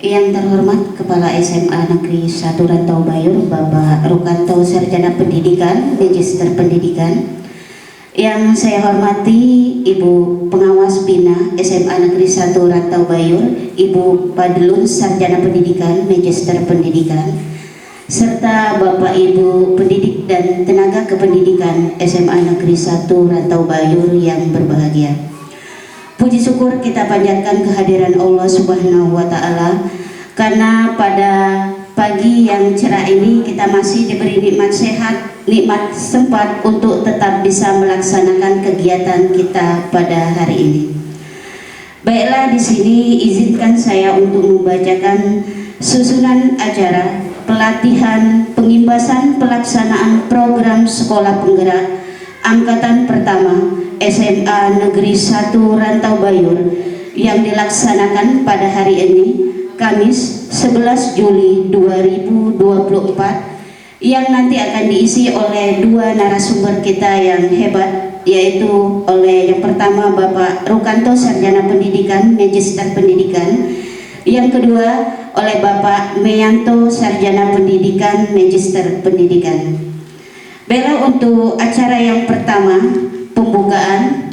Yang terhormat Kepala SMA Negeri 1 Rantau Bayur, Bapak Rukanto Sarjana Pendidikan, Magister Pendidikan. Yang saya hormati Ibu Pengawas Bina SMA Negeri 1 Rantau Bayur, Ibu Padlun Sarjana Pendidikan, Magister Pendidikan, serta Bapak Ibu pendidik dan tenaga kependidikan SMA Negeri 1 Rantau Bayur yang berbahagia. Puji syukur kita panjatkan kehadiran Allah Subhanahu wa Ta'ala, karena pada pagi yang cerah ini kita masih diberi nikmat sehat, nikmat sempat untuk tetap bisa melaksanakan kegiatan kita pada hari ini. Baiklah, di sini izinkan saya untuk membacakan susunan acara pelatihan pengimbasan pelaksanaan program sekolah penggerak angkatan pertama SMA Negeri 1 Rantau Bayur yang dilaksanakan pada hari ini, Kamis 11 Juli 2024, yang nanti akan diisi oleh dua narasumber kita yang hebat, yaitu oleh yang pertama Bapak Rukanto Sarjana Pendidikan, Magister Pendidikan, yang kedua oleh Bapak Meyanto Sarjana Pendidikan, Magister Pendidikan. Baiklah, untuk acara yang pertama, pembukaan.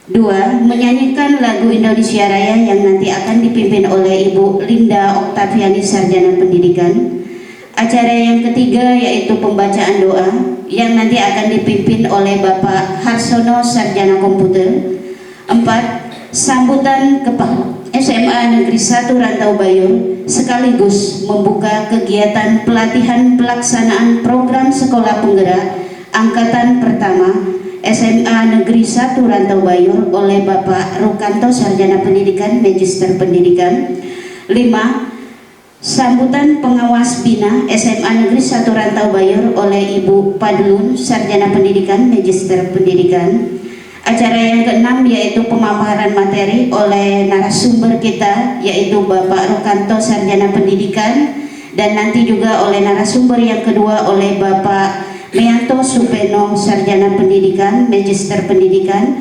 Dua, menyanyikan lagu Indonesia Raya yang nanti akan dipimpin oleh Ibu Linda Oktaviani Sarjana Pendidikan. Acara yang ketiga yaitu pembacaan doa yang nanti akan dipimpin oleh Bapak Harsono Sarjana Komputer. Empat, sambutan Kepala SMA Negeri 1 Rantau Bayur sekaligus membuka kegiatan pelatihan pelaksanaan program sekolah penggerak angkatan pertama SMA Negeri 1 Rantau Bayur oleh Bapak Rukanto Sarjana Pendidikan, Magister Pendidikan. 5. Sambutan pengawas Bina SMA Negeri 1 Rantau Bayur oleh Ibu Padlun Sarjana Pendidikan, Magister Pendidikan. Acara yang keenam yaitu pemaparan materi oleh narasumber kita, yaitu Bapak Rukanto Sarjana Pendidikan, dan nanti juga oleh narasumber yang kedua oleh Bapak Meyanto Supeno Sarjana Pendidikan, Magister Pendidikan.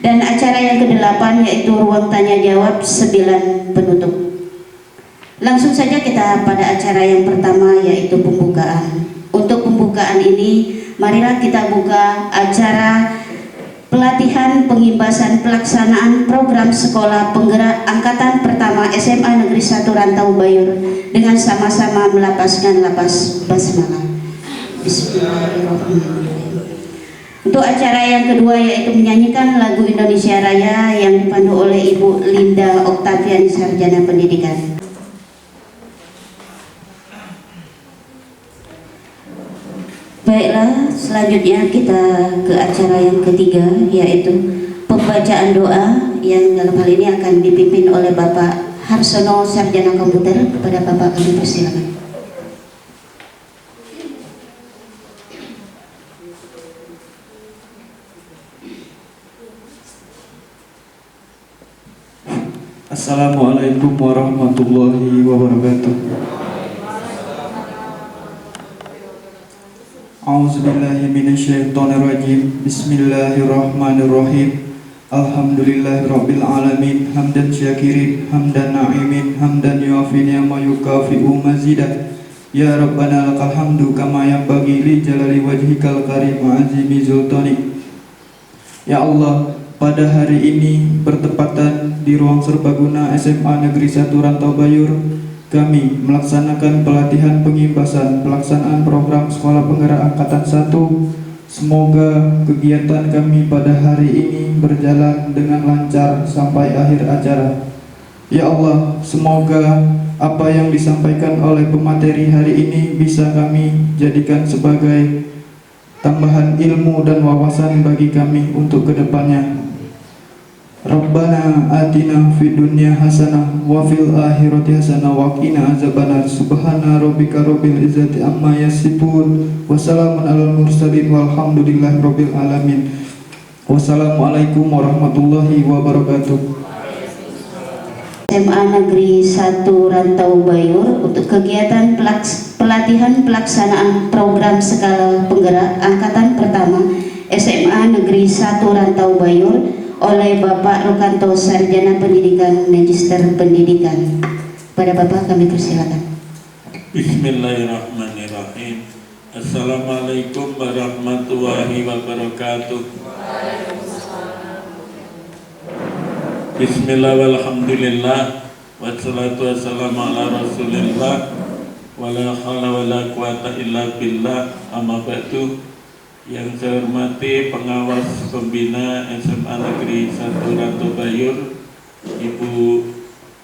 Dan acara yang kedelapan yaitu ruang tanya jawab 9 penutup. Langsung saja kita pada acara yang pertama, yaitu pembukaan. Untuk pembukaan ini, marilah kita buka acara pelatihan pengimbasan pelaksanaan program sekolah penggerak angkatan pertama SMA Negeri 1 Rantau Bayur dengan sama-sama melapaskan lapas basmalah. Bismillahirrahmanirrahim. Untuk acara yang kedua yaitu menyanyikan lagu Indonesia Raya yang dipandu oleh Ibu Linda Oktaviani Sarjana Pendidikan. Baiklah, selanjutnya kita ke acara yang ketiga, yaitu pembacaan doa yang dalam hal ini akan dipimpin oleh Bapak Harsono Sarjana Komputer. Kepada Bapak kami persilakan. Assalamualaikum warahmatullahi wabarakatuh. A'udzubillahi minasyaitonirrajim. Bismillahirrahmanirrahim. Alhamdulillahirabbil alamin, hamdan syakirin, hamdan na'imin, hamdan yuafi ni'ma yukafi'u mazidah. Ya Rabbana lakal hamdu kama yanbaghi li jalali wajhikal karim wa azimi sultanik. Ya Allah, pada hari ini bertepatan di ruang serbaguna SMA Negeri 1 Rantau Bayur, kami melaksanakan pelatihan pengimbasan pelaksanaan program sekolah penggerak angkatan 1. Semoga kegiatan kami pada hari ini berjalan dengan lancar sampai akhir acara. Ya Allah, semoga apa yang disampaikan oleh pemateri hari ini bisa kami jadikan sebagai tambahan ilmu dan wawasan bagi kami untuk kedepannya. Rabbana atina fid dunya hasanah wa fil akhirati hasanah wa qina azabannar. Subhana rabbika rabbil izzati amma yasifun wa salamun alal mursalin walhamdulillahi rabbil alamin. Wassalamualaikum warahmatullahi wabarakatuh. SMA Negeri 1 Rantau Bayur untuk kegiatan pelatihan pelaksanaan program skala penggerak angkatan pertama SMA Negeri 1 Rantau Bayur oleh Bapak Rukanto Sarjana Pendidikan, Magister Pendidikan. Kepada Bapak kami persilakan. Bismillahirrahmanirrahim. Assalamualaikum warahmatullahi wabarakatuh. Bismillah walhamdulillah wassalatu wassalamu ala rasulillah wala hawla wala quwata illa billah, amma ba'du. Yang saya hormati pengawas pembina SMA Negeri 1 Ranto Bayur, Ibu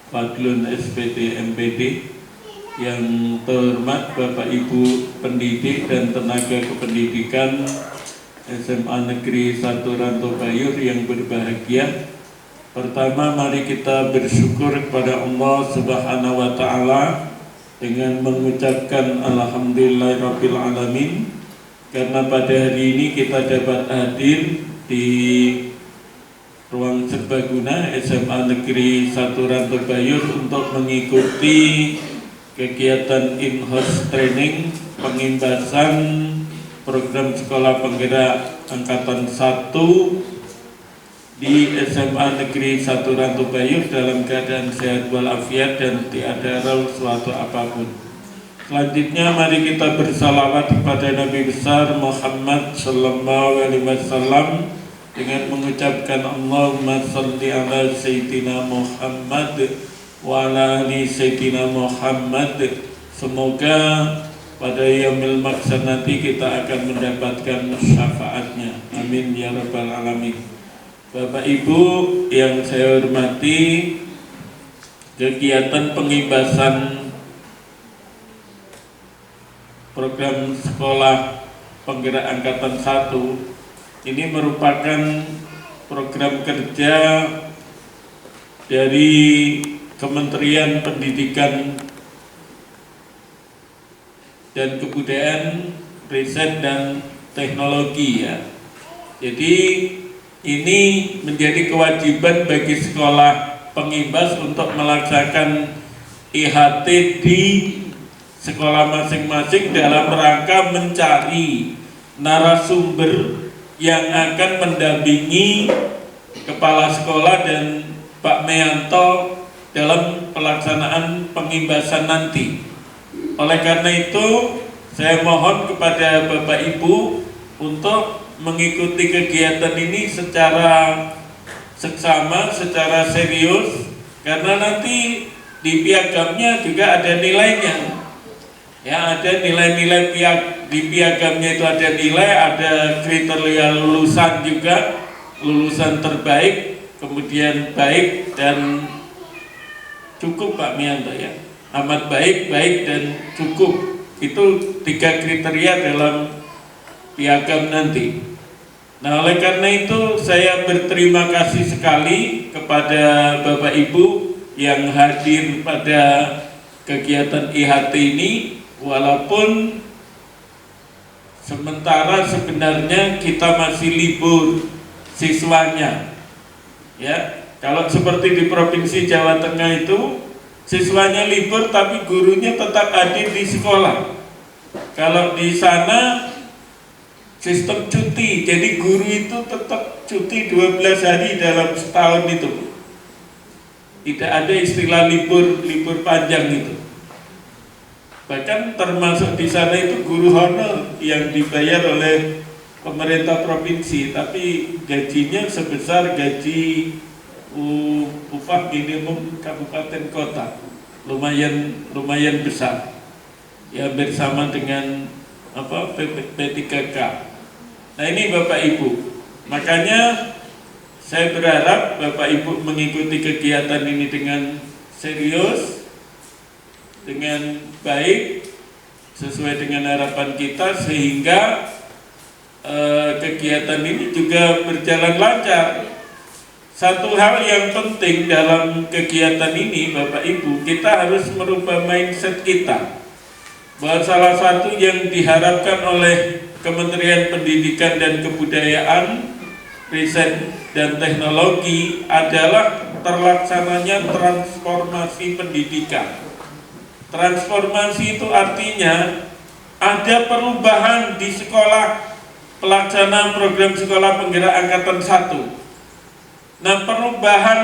Fadlun SPT MPD. Yang terhormat Bapak Ibu pendidik dan tenaga kependidikan SMA Negeri 1 Ranto Bayur yang berbahagia. Pertama, mari kita bersyukur kepada Allah Subhanahu wa Ta'ala dengan mengucapkan Alhamdulillahirabbil alamin, karena pada hari ini kita dapat hadir di ruang serbaguna SMA Negeri 1 Ranto Bayur untuk mengikuti kegiatan in-house training pengimbasan program sekolah penggerak angkatan 1 di SMA Negeri 1 Ranto Bayur dalam keadaan sehat walafiat dan tiada rau suatu apapun. Selanjutnya mari kita bersalawat kepada Nabi besar Muhammad sallallahu alaihi wasallam dengan mengucapkan Allahumma shalli ala sayyidina Muhammad wa ala ali sayyidina Muhammad. Semoga pada yaumil mahsyar nanti kita akan mendapatkan syafaatnya. Amin ya rabbal alamin. Bapak Ibu yang saya hormati, kegiatan pengimbasan program sekolah penggerak angkatan 1 ini merupakan program kerja dari Kementerian Pendidikan dan Kebudayaan, Riset dan Teknologi ya. Jadi ini menjadi kewajiban bagi sekolah pengimbas untuk melaksanakan IHT di sekolah masing-masing dalam rangka mencari narasumber yang akan mendampingi kepala sekolah dan Pak Meyanto dalam pelaksanaan pengimbasan nanti. Oleh karena itu, saya mohon kepada Bapak Ibu untuk mengikuti kegiatan ini secara seksama, secara serius, karena nanti di piagamnya juga ada nilainya. Ya, ada nilai-nilai di piagamnya itu ada nilai, ada kriteria lulusan juga, lulusan terbaik, kemudian baik dan cukup Pak Mianto ya. Amat baik, baik dan cukup. Itu 3 kriteria dalam piagam nanti. Nah, oleh karena itu saya berterima kasih sekali kepada Bapak Ibu yang hadir pada kegiatan IHT ini, walaupun sementara sebenarnya kita masih libur siswanya. Ya, kalau seperti di Provinsi Jawa Tengah itu siswanya libur tapi gurunya tetap hadir di sekolah. Kalau di sana sistem cuti, jadi guru itu tetap cuti 12 hari dalam setahun itu. Tidak ada istilah libur panjang itu. Bahkan termasuk di sana itu guru honor yang dibayar oleh pemerintah provinsi, tapi gajinya sebesar gaji upah minimum kabupaten kota. Lumayan besar. Ya, bersama dengan P3K. Nah, ini Bapak Ibu. Makanya saya berharap Bapak Ibu mengikuti kegiatan ini dengan serius, dengan baik, sesuai dengan harapan kita, sehingga kegiatan ini juga berjalan lancar. Satu hal yang penting dalam kegiatan ini Bapak Ibu, kita harus merubah mindset kita, bahwa salah satu yang diharapkan oleh Kementerian Pendidikan dan Kebudayaan, Riset dan Teknologi adalah terlaksananya transformasi pendidikan. Transformasi itu artinya ada perubahan di sekolah, pelaksanaan program sekolah penggerak angkatan 1. Nah, perubahan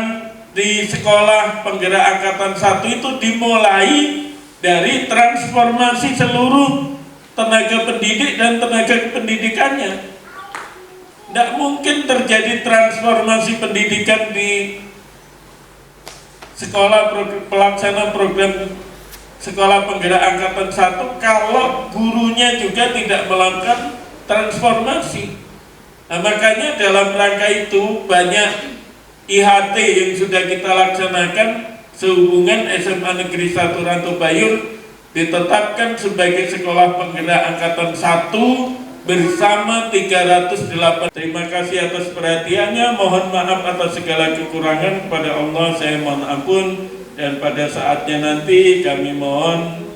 di sekolah penggerak angkatan 1 itu dimulai dari transformasi seluruh tenaga pendidik dan tenaga pendidikannya. Tidak mungkin terjadi transformasi pendidikan di sekolah pelaksana program sekolah penggerak angkatan 1 kalau gurunya juga tidak melakukan transformasi. Nah, makanya dalam rangka itu banyak IHT yang sudah kita laksanakan sehubungan SMA Negeri 1 Rantau Bayur ditetapkan sebagai sekolah penggerak angkatan 1 bersama 308. Terima kasih atas perhatiannya, mohon maaf atas segala kekurangan, kepada Allah saya mohon ampun, dan pada saatnya nanti kami mohon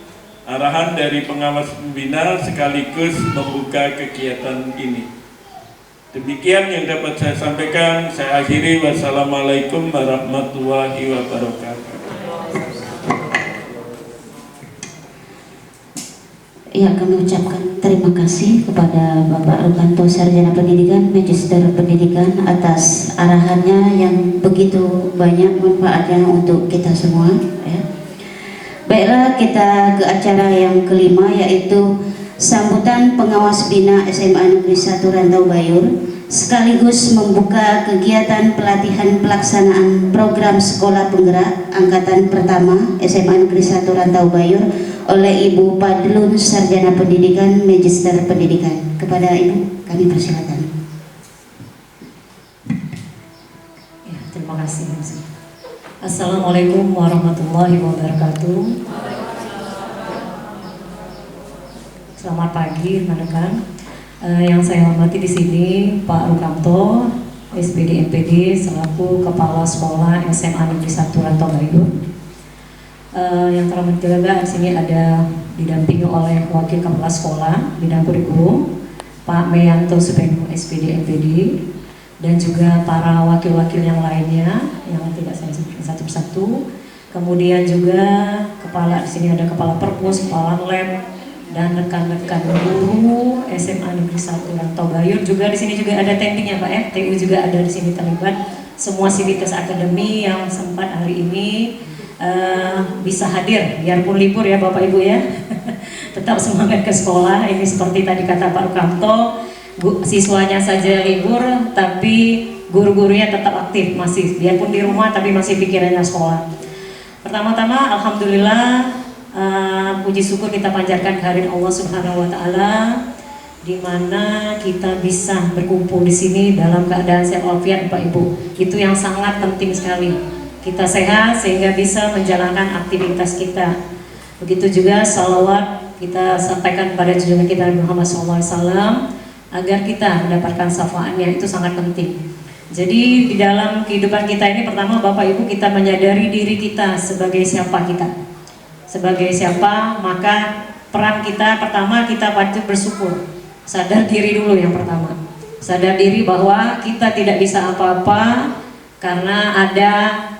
arahan dari pengawas pembina sekaligus membuka kegiatan ini. Demikian yang dapat saya sampaikan, saya akhiri. Wassalamualaikum warahmatullahi wabarakatuh. Ya, kami ucapkan terima kasih kepada Bapak Rukanto, Sarjana Pendidikan, Magister Pendidikan, atas arahannya yang begitu banyak manfaatnya untuk kita semua. Ya. Baiklah, kita ke acara yang kelima, yaitu sambutan pengawas bina SMA Negeri 1 Rantau Bayur, sekaligus membuka kegiatan pelatihan pelaksanaan program sekolah penggerak angkatan pertama SMA Negeri 1 Rantau Bayur oleh Ibu Padlun, Sarjana Pendidikan, Magister Pendidikan. Kepada Ibu kami persilakan. Ya, terima kasih. Assalamualaikum warahmatullahi wabarakatuh. Selamat pagi, rekan-rekan. Yang saya hormati di sini Pak Rukanto, SPD MPD selaku Kepala Sekolah SMA Negeri 1 Rantau Bayur. Yang terhormat juga di sini ada didampingi oleh Wakil Kepala Sekolah Bidang Kurikulum Pak Meyanto Supeno SPD MPD, dan juga para wakil-wakil yang lainnya yang tidak saya sebutkan satu persatu. Kemudian juga di sini ada Kepala Perpus, Kepala Lab, dan rekan-rekan guru SMA Negeri 1 Rantau Bayur. Juga di sini juga ada tendingnya Pak ya, TU juga ada di sini terlibat. Semua sivitas akademi yang sempat hari ini bisa hadir, biarpun libur ya Bapak Ibu ya. Tetap semangat ke sekolah. Ini seperti tadi kata Pak Rukanto, siswanya saja libur, tapi guru-gurunya tetap aktif masih, biarpun di rumah tapi masih pikirannya sekolah. Pertama-tama, alhamdulillah, puji syukur kita panjatkan kehadirat Allah Subhanahu Wa Taala, di mana kita bisa berkumpul di sini dalam keadaan sehat walafiat, Bapak Ibu. Itu yang sangat penting sekali. Kita sehat sehingga bisa menjalankan aktivitas kita. Begitu juga salawat kita sampaikan kepada junjungan kita Muhammad SAW agar kita mendapatkan syafaatnya, itu sangat penting. Jadi di dalam kehidupan kita ini, pertama Bapak Ibu, kita menyadari diri kita sebagai siapa kita. Sebagai siapa, maka peran kita pertama kita wajib bersyukur. Sadar diri dulu yang pertama. Sadar diri bahwa kita tidak bisa apa-apa karena ada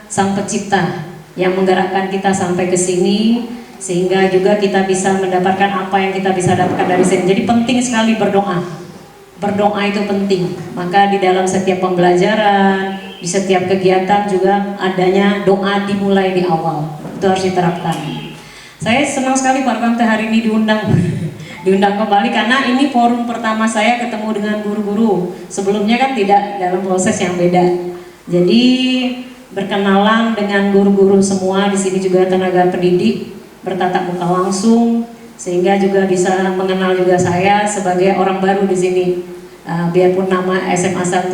Sang Pencipta yang menggerakkan kita sampai ke sini, sehingga juga kita bisa mendapatkan apa yang kita bisa dapatkan dari sini. Jadi penting sekali berdoa. Berdoa itu penting. Maka di dalam setiap pembelajaran, di setiap kegiatan juga adanya doa dimulai di awal. Itu harus diterapkan. Saya senang sekali Pak Rukanto hari ini diundang kembali, karena ini forum pertama saya ketemu dengan guru-guru. Sebelumnya kan tidak, dalam proses yang beda. Jadi berkenalan dengan guru-guru semua di sini, juga tenaga pendidik bertatap muka langsung, sehingga juga bisa mengenal juga saya sebagai orang baru di sini. Biarpun nama SMA 1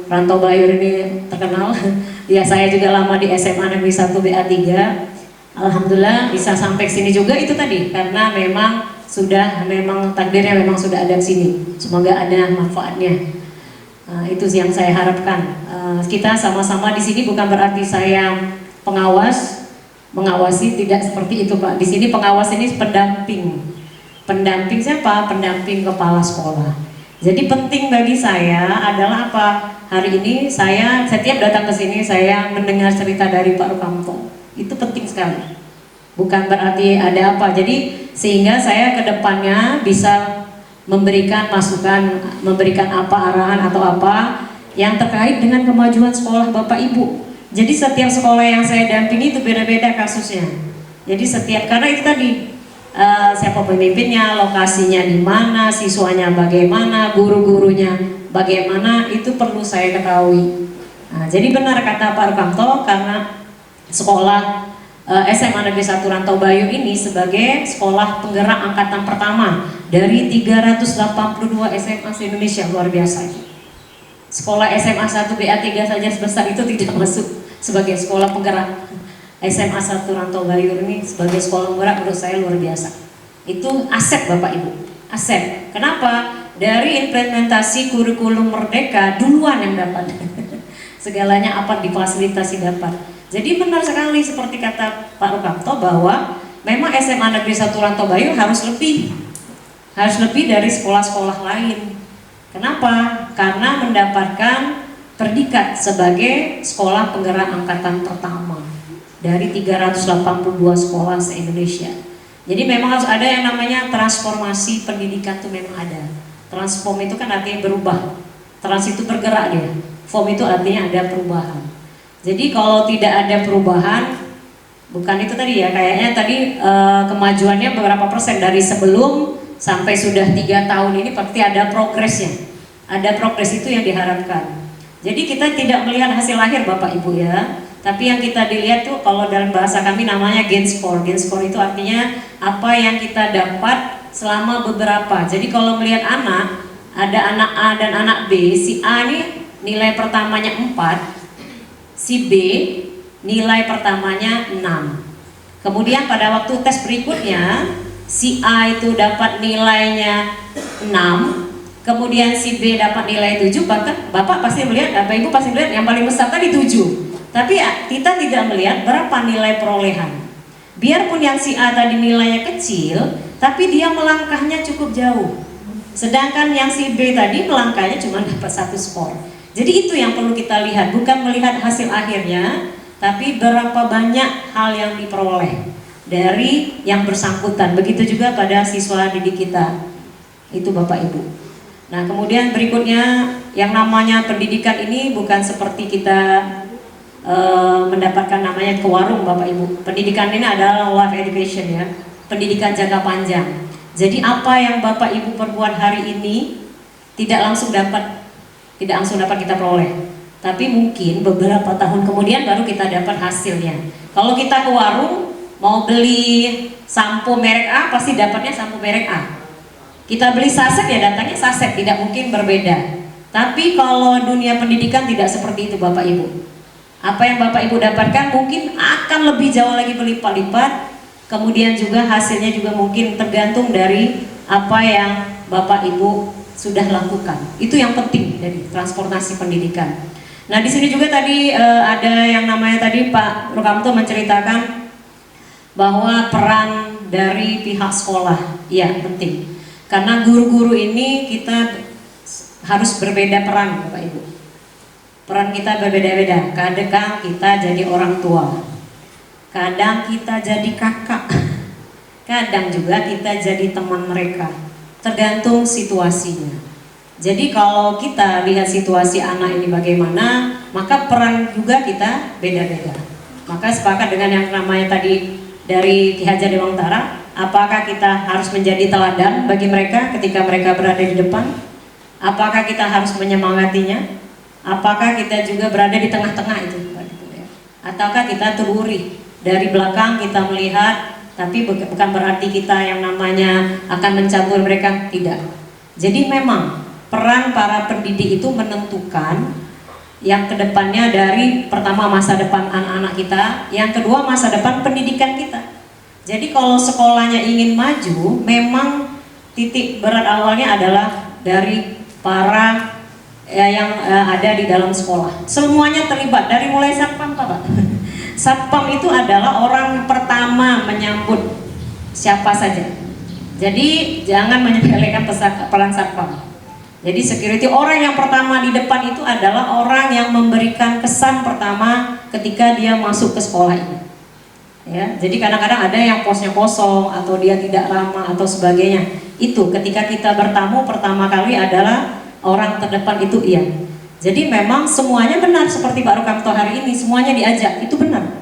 Rantau Bayur ini terkenal, ya saya juga lama di SMA Negeri 1 BA3. Alhamdulillah bisa sampai sini juga itu tadi karena memang takdirnya memang sudah ada di sini. Semoga ada manfaatnya. Itu yang saya harapkan. Kita sama-sama di sini bukan berarti saya mengawasi, tidak seperti itu Pak. Di sini pengawas ini pendamping. Pendamping siapa? Pendamping kepala sekolah. Jadi penting bagi saya adalah apa? Hari ini saya setiap datang ke sini saya mendengar cerita dari Pak Rukanto. Itu penting sekali. Bukan berarti ada apa. Jadi sehingga saya ke depannya bisa memberikan masukan, memberikan apa arahan atau apa yang terkait dengan kemajuan sekolah Bapak Ibu. Jadi setiap sekolah yang saya dampingi itu beda-beda kasusnya. Jadi setiap, karena itu tadi siapa pemimpinnya, lokasinya di mana, siswanya bagaimana, guru-gurunya bagaimana, itu perlu saya ketahui. Nah, jadi benar kata Pak Rukamto, karena sekolah SMA Negeri 1 Rantau Bayu ini sebagai sekolah penggerak angkatan pertama dari 382 SMA se-Indonesia, luar biasa. Sekolah SMA 1 BA3 saja sebesar itu tidak masuk sebagai sekolah penggerak. SMA 1 Rantau Bayu ini sebagai sekolah penggerak menurut saya luar biasa. Itu aset Bapak Ibu, aset. Kenapa? Dari implementasi kurikulum Merdeka duluan yang dapat. Segalanya apa difasilitasi dapat. Jadi benar sekali seperti kata Pak Rukamto bahwa memang SMA Negeri 1 Rantau Bayu harus lebih dari sekolah-sekolah lain. Kenapa? Karena mendapatkan predikat sebagai sekolah penggerak angkatan pertama dari 382 sekolah se-Indonesia. Jadi memang harus ada yang namanya transformasi pendidikan, itu memang ada. Transform itu kan artinya berubah. Trans itu bergerak dia. Form itu artinya ada perubahan. Jadi kalau tidak ada perubahan, bukan itu tadi ya, kayaknya tadi kemajuannya beberapa persen dari sebelum sampai sudah 3 tahun ini pasti ada progresnya. Ada progres itu yang diharapkan. Jadi kita tidak melihat hasil akhir Bapak Ibu ya, tapi yang kita dilihat tuh kalau dalam bahasa kami namanya gain score. Gain score itu artinya apa yang kita dapat selama beberapa. Jadi kalau melihat anak, ada anak A dan anak B, si A ini nilai pertamanya 4, si B nilai pertamanya 6. Kemudian pada waktu tes berikutnya, si A itu dapat nilainya 6, kemudian si B dapat nilai 7, bahkan Bapak pasti melihat, Bapak Ibu pasti melihat yang paling besar tadi 7. Tapi ya, kita tidak melihat berapa nilai perolehan. Biarpun yang si A tadi nilainya kecil, tapi dia melangkahnya cukup jauh. Sedangkan yang si B tadi melangkahnya cuma dapat 1 skor. Jadi itu yang perlu kita lihat, bukan melihat hasil akhirnya, tapi berapa banyak hal yang diperoleh dari yang bersangkutan. Begitu juga pada siswa didik kita. Itu Bapak Ibu. Nah kemudian berikutnya yang namanya pendidikan ini bukan seperti kita mendapatkan namanya ke warung Bapak Ibu. Pendidikan ini adalah life education ya, pendidikan jangka panjang. Jadi apa yang Bapak Ibu perbuat hari ini tidak langsung dapat kita peroleh, tapi mungkin beberapa tahun kemudian baru kita dapat hasilnya. Kalau kita ke warung mau beli sampo merek A, pasti dapatnya sampo merek A. Kita beli saset ya datangnya saset, tidak mungkin berbeda. Tapi kalau dunia pendidikan tidak seperti itu Bapak Ibu. Apa yang Bapak Ibu dapatkan mungkin akan lebih jauh lagi berlipat-lipat. Kemudian juga hasilnya juga mungkin tergantung dari apa yang Bapak Ibu sudah lakukan. Itu yang penting dari transportasi pendidikan. Nah di sini juga tadi ada yang namanya tadi Pak Rukamto menceritakan bahwa peran dari pihak sekolah, ya penting. Karena guru-guru ini kita harus berbeda peran Bapak Ibu. Peran kita berbeda-beda. Kadang kita jadi orang tua, kadang kita jadi kakak, kadang juga kita jadi teman mereka. Tergantung situasinya. Jadi kalau kita lihat situasi anak ini bagaimana, maka peran juga kita beda-beda. Maka sepakat dengan yang namanya tadi dari Ki Hajar Dewantara, apakah kita harus menjadi teladan bagi mereka ketika mereka berada di depan? Apakah kita harus menyemangatinya? Apakah kita juga berada di tengah-tengah itu? Ataukah kita teruri dari belakang kita melihat, tapi bukan berarti kita yang namanya akan mencampur mereka, tidak. Jadi memang peran para pendidik itu menentukan yang kedepannya dari pertama masa depan anak-anak kita, yang kedua masa depan pendidikan kita. Jadi kalau sekolahnya ingin maju, memang titik berat awalnya adalah dari para yang ada di dalam sekolah. Semuanya terlibat dari mulai satpam Pak. Satpam itu adalah orang pertama menyambut siapa saja. Jadi jangan menyepelekan peran satpam. Jadi security, orang yang pertama di depan itu adalah orang yang memberikan kesan pertama ketika dia masuk ke sekolah ini. Ya, jadi kadang-kadang ada yang posnya kosong atau dia tidak ramah atau sebagainya. Itu ketika kita bertamu pertama kali adalah orang terdepan itu iya. Jadi memang semuanya benar seperti Pak Rukamto hari ini, semuanya diajak, itu benar.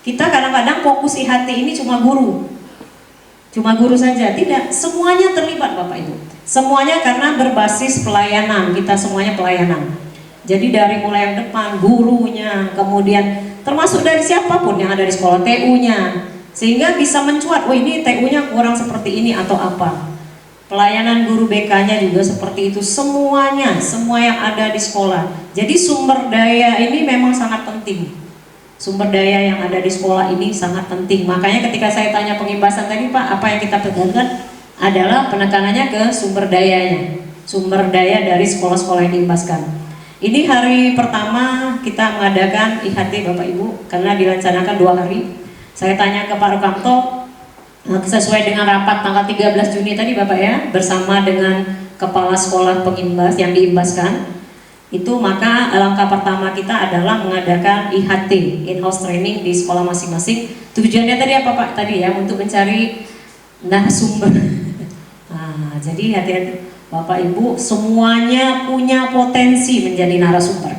Kita kadang-kadang fokus IHT ini cuma guru saja, tidak, semuanya terlibat Bapak Ibu. Semuanya karena berbasis pelayanan, kita semuanya pelayanan. Jadi dari mulai yang depan, gurunya, kemudian termasuk dari siapapun yang ada di sekolah, TU-nya, sehingga bisa mencuat, oh ini TU-nya kurang seperti ini atau apa. Pelayanan guru BK-nya juga seperti itu, semuanya, semua yang ada di sekolah. Jadi sumber daya ini memang sangat penting. Sumber daya yang ada di sekolah ini sangat penting. Makanya ketika saya tanya pengimbasan tadi, Pak, apa yang kita pegangan adalah penekanannya ke sumber dayanya. Sumber daya dari sekolah-sekolah yang diimbaskan. Ini hari pertama kita mengadakan IHT Bapak Ibu, karena dilaksanakan 2 hari. Saya tanya ke Pak Rukamto, sesuai dengan rapat tanggal 13 Juni tadi Bapak ya, bersama dengan kepala sekolah pengimbas yang diimbaskan, itu maka langkah pertama kita adalah mengadakan IHT, in-house training di sekolah masing-masing. Tujuannya tadi apa Pak? Tadi ya, untuk mencari narasumber. Nah, jadi hati-hati Bapak Ibu, semuanya punya potensi menjadi narasumber.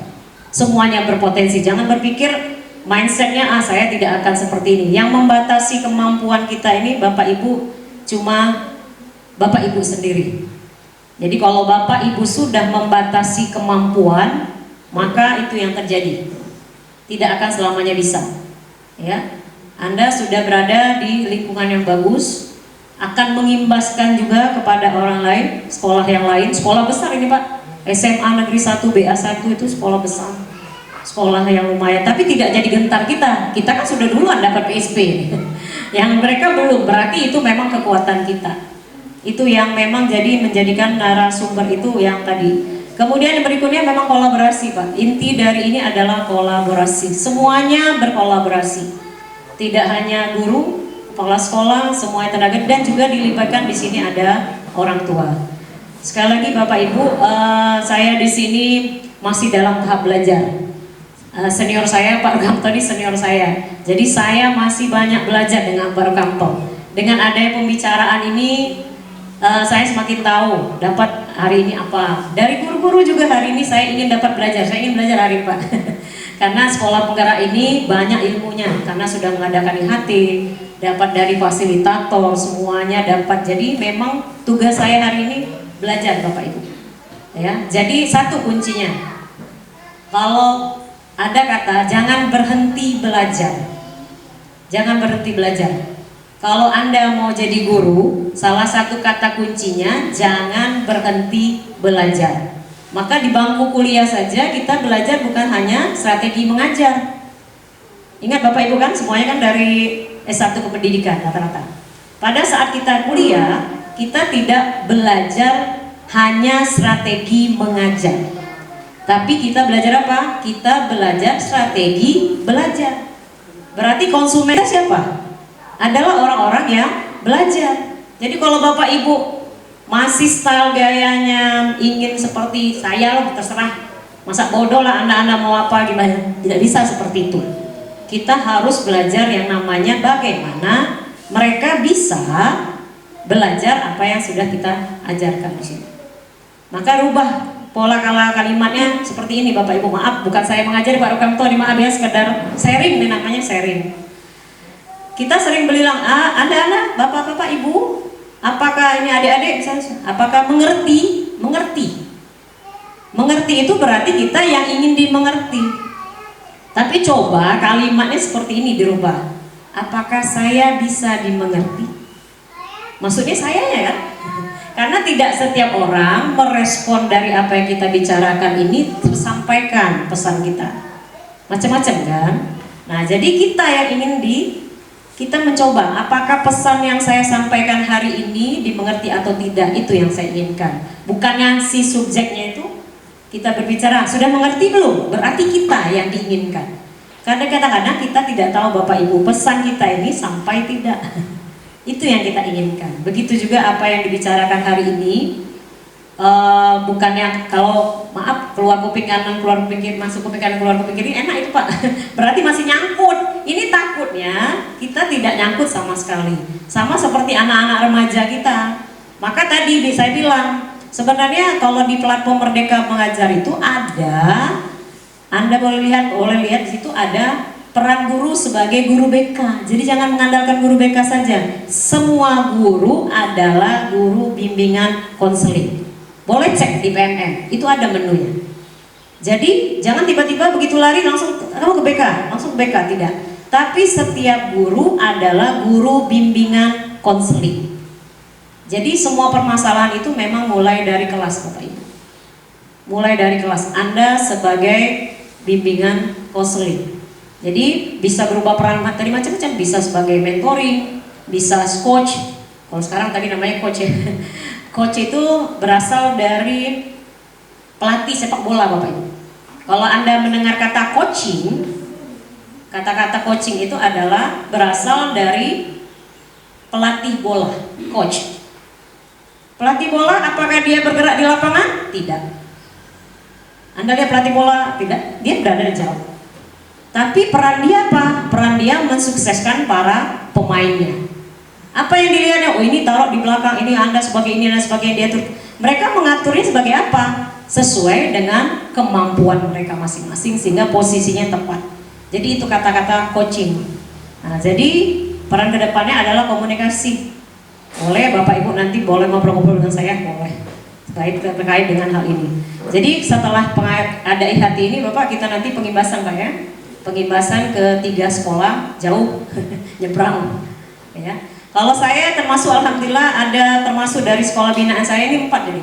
Semuanya berpotensi, jangan berpikir mindsetnya saya tidak akan seperti ini. Yang membatasi kemampuan kita ini Bapak Ibu cuma Bapak Ibu sendiri. Jadi kalau Bapak Ibu sudah membatasi kemampuan, maka itu yang terjadi. Tidak akan selamanya bisa. Ya, Anda sudah berada di lingkungan yang bagus, akan mengimbaskan juga kepada orang lain, sekolah yang lain, sekolah besar ini Pak. SMA Negeri 1 BA1 itu sekolah besar. Sekolah yang lumayan, tapi tidak jadi gentar kita. Kita kan sudah duluan dapat PSP, yang mereka belum. Berarti itu memang kekuatan kita. Itu yang memang jadi menjadikan narasumber itu yang tadi. Kemudian yang berikutnya memang kolaborasi Pak. Inti dari ini adalah kolaborasi. Semuanya berkolaborasi. Tidak hanya guru, kepala sekolah, semua tenaga, dan juga dilibatkan di sini ada orang tua. Sekali lagi Bapak Ibu, saya di sini masih dalam tahap belajar. Senior saya Pak Rukamto ini senior saya, jadi saya masih banyak belajar dengan Pak Rukamto. Dengan adanya pembicaraan ini, saya semakin tahu dapat hari ini apa. Dari guru-guru juga hari ini saya ingin dapat belajar, saya ingin belajar hari ini Pak. Karena sekolah penggerak ini banyak ilmunya, karena sudah mengadakan IHT, dapat dari fasilitator, semuanya dapat. Jadi memang tugas saya hari ini belajar Bapak Ibu. Ya, jadi satu kuncinya, kalau ada kata jangan berhenti belajar. Jangan berhenti belajar. Kalau Anda mau jadi guru, salah satu kata kuncinya jangan berhenti belajar. Maka di bangku kuliah saja kita belajar bukan hanya strategi mengajar. Ingat Bapak Ibu kan semuanya kan dari S1 ke pendidikan rata-rata. Pada saat kita kuliah, kita tidak belajar hanya strategi mengajar. Tapi kita belajar apa? Kita belajar strategi belajar. Berarti konsumen siapa? Adalah orang-orang yang belajar. Jadi kalau Bapak Ibu masih style gayanya ingin seperti saya loh, terserah. Masa bodoh lah Anda mau apa gimana? Tidak bisa seperti itu. Kita harus belajar yang namanya bagaimana mereka bisa belajar apa yang sudah kita ajarkan di sini. Maka rubah pola kalimatnya seperti ini Bapak Ibu. Maaf, bukan saya mengajari Pak Rukamto, maaf ya, sekedar sharing, ini namanya sharing. Kita sering bilang, Anda, Bapak-Bapak, Ibu, apakah ini adik-adik misalnya, apakah mengerti? Mengerti itu berarti kita yang ingin dimengerti. Tapi coba kalimatnya seperti ini dirubah. Apakah saya bisa dimengerti? Maksudnya saya ya kan? Karena tidak setiap orang merespon dari apa yang kita bicarakan ini tersampaikan pesan kita. Macam-macam kan? Nah, jadi kita yang ingin kita mencoba apakah pesan yang saya sampaikan hari ini dimengerti atau tidak, itu yang saya inginkan. Bukannya si subjeknya itu kita berbicara, sudah mengerti belum? Berarti kita yang diinginkan. Karena kadang-kadang kita tidak tahu Bapak Ibu pesan kita ini sampai tidak. Itu yang kita inginkan. Begitu juga apa yang dibicarakan hari ini, bukannya kalau maaf keluar kuping kanan keluar kuping kiri, masuk kuping kanan keluar kuping kiri, enak itu Pak. Berarti masih nyangkut. Ini takutnya kita tidak nyangkut sama sekali. Sama seperti anak-anak remaja kita. Maka tadi saya bilang Sebenarnya kalau di platform Merdeka Mengajar itu ada, Anda boleh lihat di situ ada peran guru sebagai guru BK. Jadi jangan mengandalkan guru BK saja. Semua guru adalah guru bimbingan konseling. Boleh cek di PMM, itu ada menunya. Jadi jangan tiba-tiba begitu lari langsung kamu ke BK, langsung ke BK, tidak. Tapi setiap guru adalah guru bimbingan konseling. Jadi semua permasalahan itu memang mulai dari kelas, Bapak Ibu. Mulai dari kelas Anda sebagai bimbingan konseling. Jadi bisa berubah peran materi macam-macam, bisa sebagai mentoring, bisa coach. Kalau sekarang tadi namanya coach ya. Coach itu berasal dari pelatih sepak bola, Bapak Ibu. Kalau Anda mendengar kata coaching, kata-kata coaching itu adalah berasal dari pelatih bola, coach. Pelatih bola apakah dia bergerak di lapangan? Tidak. Anda lihat pelatih bola? Tidak. Dia berada di jauh. Tapi peran dia apa? Peran dia mensukseskan para pemainnya. Apa yang dilihatnya? Oh ini taruh di belakang, ini Anda sebagai ini dan sebagainya. Dia mereka mengaturnya sebagai apa? Sesuai dengan kemampuan mereka masing-masing sehingga posisinya tepat. Jadi itu kata-kata coaching. Nah, jadi peran kedepannya adalah komunikasi. Boleh Bapak Ibu nanti boleh ngobrol-ngobrol dengan saya, boleh terkait dengan hal ini. Jadi setelah ada IHT ini Bapak, kita nanti pengimbasan Pak ya. Pengimbasan ke 3 sekolah jauh nyebrang ya. Kalau saya termasuk alhamdulillah ada termasuk dari sekolah binaan saya ini 4 jadi.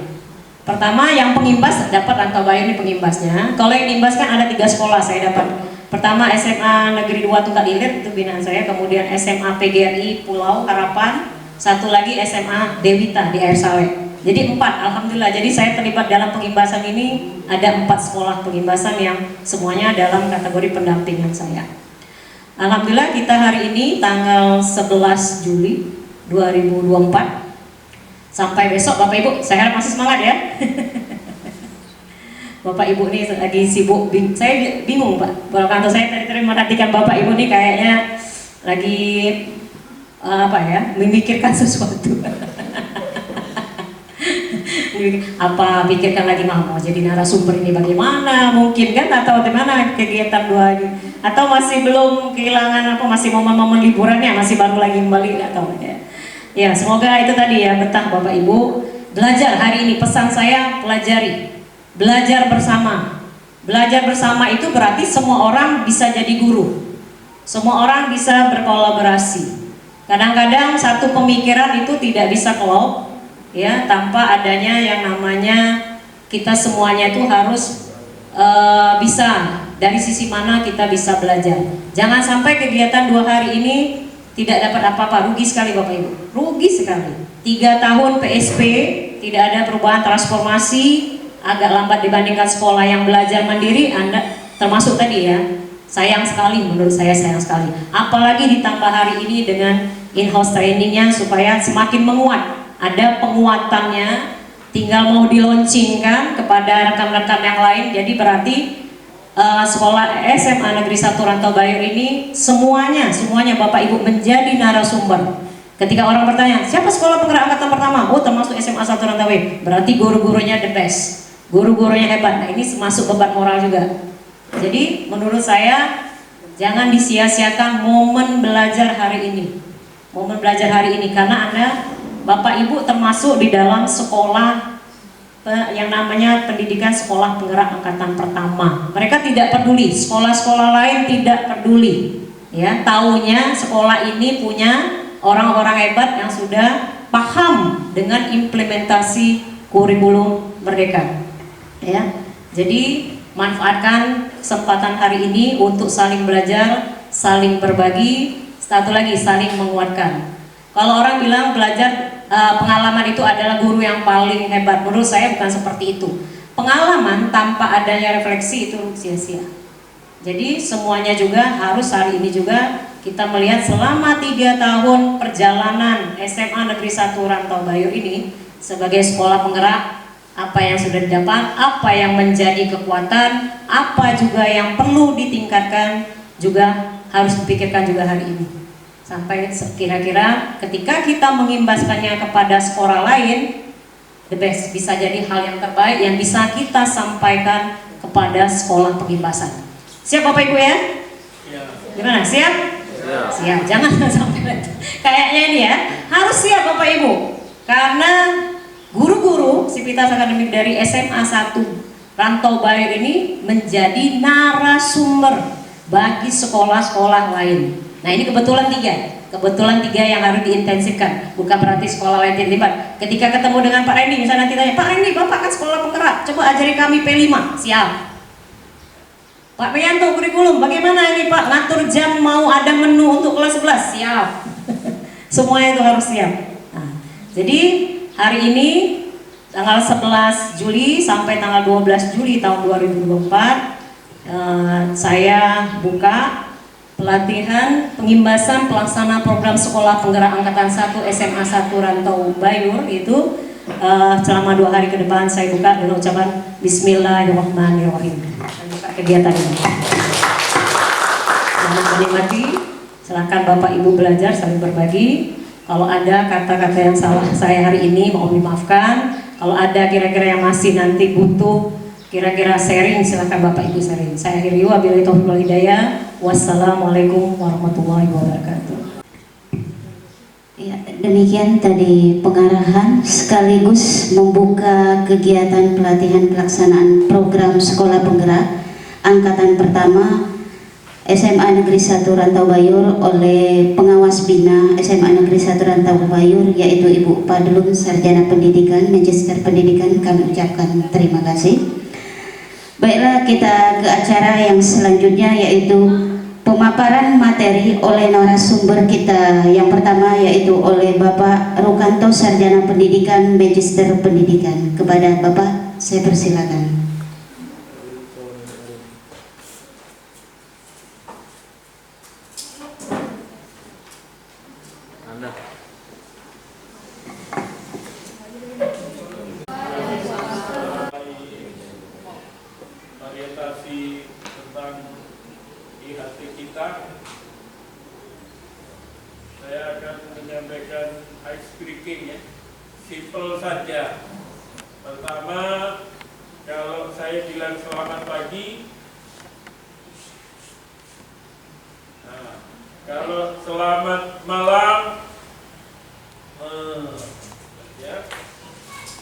Pertama yang pengimbas dapat Rantau Bayu ini pengimbasnya. Kalau yang diimbas kan ada 3 sekolah saya dapat. Pertama SMA Negeri 2 Tunggal Ilir itu binaan saya, kemudian SMA PGRI Pulau Harapan, satu lagi SMA Dewita di Air Saleh. Jadi 4, alhamdulillah. Jadi saya terlibat dalam pengimbasan ini, ada 4 sekolah pengimbasan yang semuanya dalam kategori pendampingan saya. Alhamdulillah kita hari ini tanggal 11 Juli 2024. Sampai besok Bapak Ibu, saya harap masih semangat ya. Bapak Ibu ini lagi sibuk, saya bingung Pak. Kalau kantor saya tadi merhatikan Bapak Ibu ini kayaknya lagi memikirkan sesuatu. Apa pikirkan lagi mau jadi narasumber ini bagaimana mungkin kan, atau bagaimana kegiatan dua ini, atau masih belum kehilangan masih momen-momen liburannya, masih baru lagi kembali atau ya semoga itu tadi ya betah Bapak Ibu belajar hari ini. Pesan saya pelajari, belajar bersama. Belajar bersama itu berarti semua orang bisa jadi guru, semua orang bisa berkolaborasi. Kadang-kadang satu pemikiran itu tidak bisa klop ya tanpa adanya yang namanya kita semuanya itu harus bisa dari sisi mana kita bisa belajar. Jangan sampai kegiatan 2 hari ini tidak dapat apa-apa, rugi sekali Bapak Ibu, rugi sekali. 3 tahun PSP tidak ada perubahan transformasi, agak lambat dibandingkan sekolah yang belajar mandiri. Anda termasuk tadi ya, sayang sekali, menurut saya sayang sekali. Apalagi ditambah hari ini dengan in-house trainingnya supaya semakin menguat. Ada penguatannya, tinggal mau dilaunchingkan kepada rekan-rekan yang lain. Jadi berarti sekolah SMA Negeri 1 Rantau Bayu ini semuanya Bapak Ibu menjadi narasumber. Ketika orang bertanya, siapa sekolah penggerak angkatan pertama? Oh termasuk SMA 1 Rantau Bayu. Berarti guru-gurunya the best, guru-gurunya hebat. Nah ini masuk beban moral juga. Jadi menurut saya jangan disia-siakan momen belajar hari ini. Momen belajar hari ini karena Anda Bapak Ibu termasuk di dalam sekolah yang namanya pendidikan sekolah penggerak angkatan pertama. Mereka tidak peduli, sekolah-sekolah lain tidak peduli. Ya, taunya sekolah ini punya orang-orang hebat yang sudah paham dengan implementasi kurikulum Merdeka. Ya. Jadi manfaatkan kesempatan hari ini untuk saling belajar, saling berbagi, satu lagi saling menguatkan. Kalau orang bilang belajar pengalaman itu adalah guru yang paling hebat, menurut saya bukan seperti itu. Pengalaman tanpa adanya refleksi itu sia-sia. Jadi semuanya juga harus hari ini juga kita melihat selama 3 tahun perjalanan SMA Negeri 1 Rantau Bayu ini sebagai sekolah penggerak, apa yang sudah didapat, apa yang menjadi kekuatan, apa juga yang perlu ditingkatkan juga harus dipikirkan juga hari ini. Sampai kira-kira ketika kita mengimbaskannya kepada sekolah lain, the best, bisa jadi hal yang terbaik yang bisa kita sampaikan kepada sekolah pengimbasan. Siap Bapak Ibu ya? Ya. Gimana? Siap? Siap, jangan sampai nanti. Kayaknya ini ya, harus siap Bapak Ibu. Karena guru-guru Sivitas Akademik dari SMA 1 Rantau Bayur ini menjadi narasumber bagi sekolah-sekolah lain. Nah ini kebetulan tiga yang harus diintensifkan. Bukan berarti sekolah lain tidak terlibat. Ketika ketemu dengan Pak Reni, misalnya nanti tanya, Pak Reni, Bapak kan sekolah penggerak, coba ajari kami P5, siap. Pak Prianto, kurikulum, bagaimana ini Pak? Ngatur jam, mau ada menu untuk kelas 11, siap. Semuanya itu harus siap. Nah, jadi hari ini tanggal 11 Juli sampai tanggal 12 Juli tahun 2024 saya buka pelatihan pengimbasan pelaksana program sekolah penggerak angkatan 1 SMA 1 Rantau Bayur itu selama 2 hari ke depan saya buka dengan ucapan Bismillahirrahmanirrahim. Saya buka kegiatan ini. Selamat menikmati. Silahkan Bapak Ibu belajar saling berbagi. Kalau ada kata-kata yang salah saya hari ini mohon dimaafkan. Kalau ada kira-kira yang masih nanti butuh kira-kira sharing, silahkan Bapak Ibu sharing. Saya akhiri wabillahi taufiq wal hidayah. Wassalamualaikum warahmatullahi wabarakatuh. Ya, demikian tadi pengarahan sekaligus membuka kegiatan pelatihan pelaksanaan program sekolah penggerak angkatan pertama SMA Negeri 1 Rantau Bayur oleh pengawas bina SMA Negeri 1 Rantau Bayur yaitu Ibu Padlun Sarjana Pendidikan Magister Pendidikan. Kami ucapkan terima kasih. Baiklah, kita ke acara yang selanjutnya yaitu pemaparan materi oleh narasumber kita. Yang pertama yaitu oleh Bapak Rukanto Sarjana Pendidikan Magister Pendidikan. Kepada Bapak saya persilakan. Orientasi tentang IHT kita, saya akan menyampaikan ice breaking ya, simple saja. Pertama, kalau saya bilang selamat pagi, nah, kalau selamat malam, ya.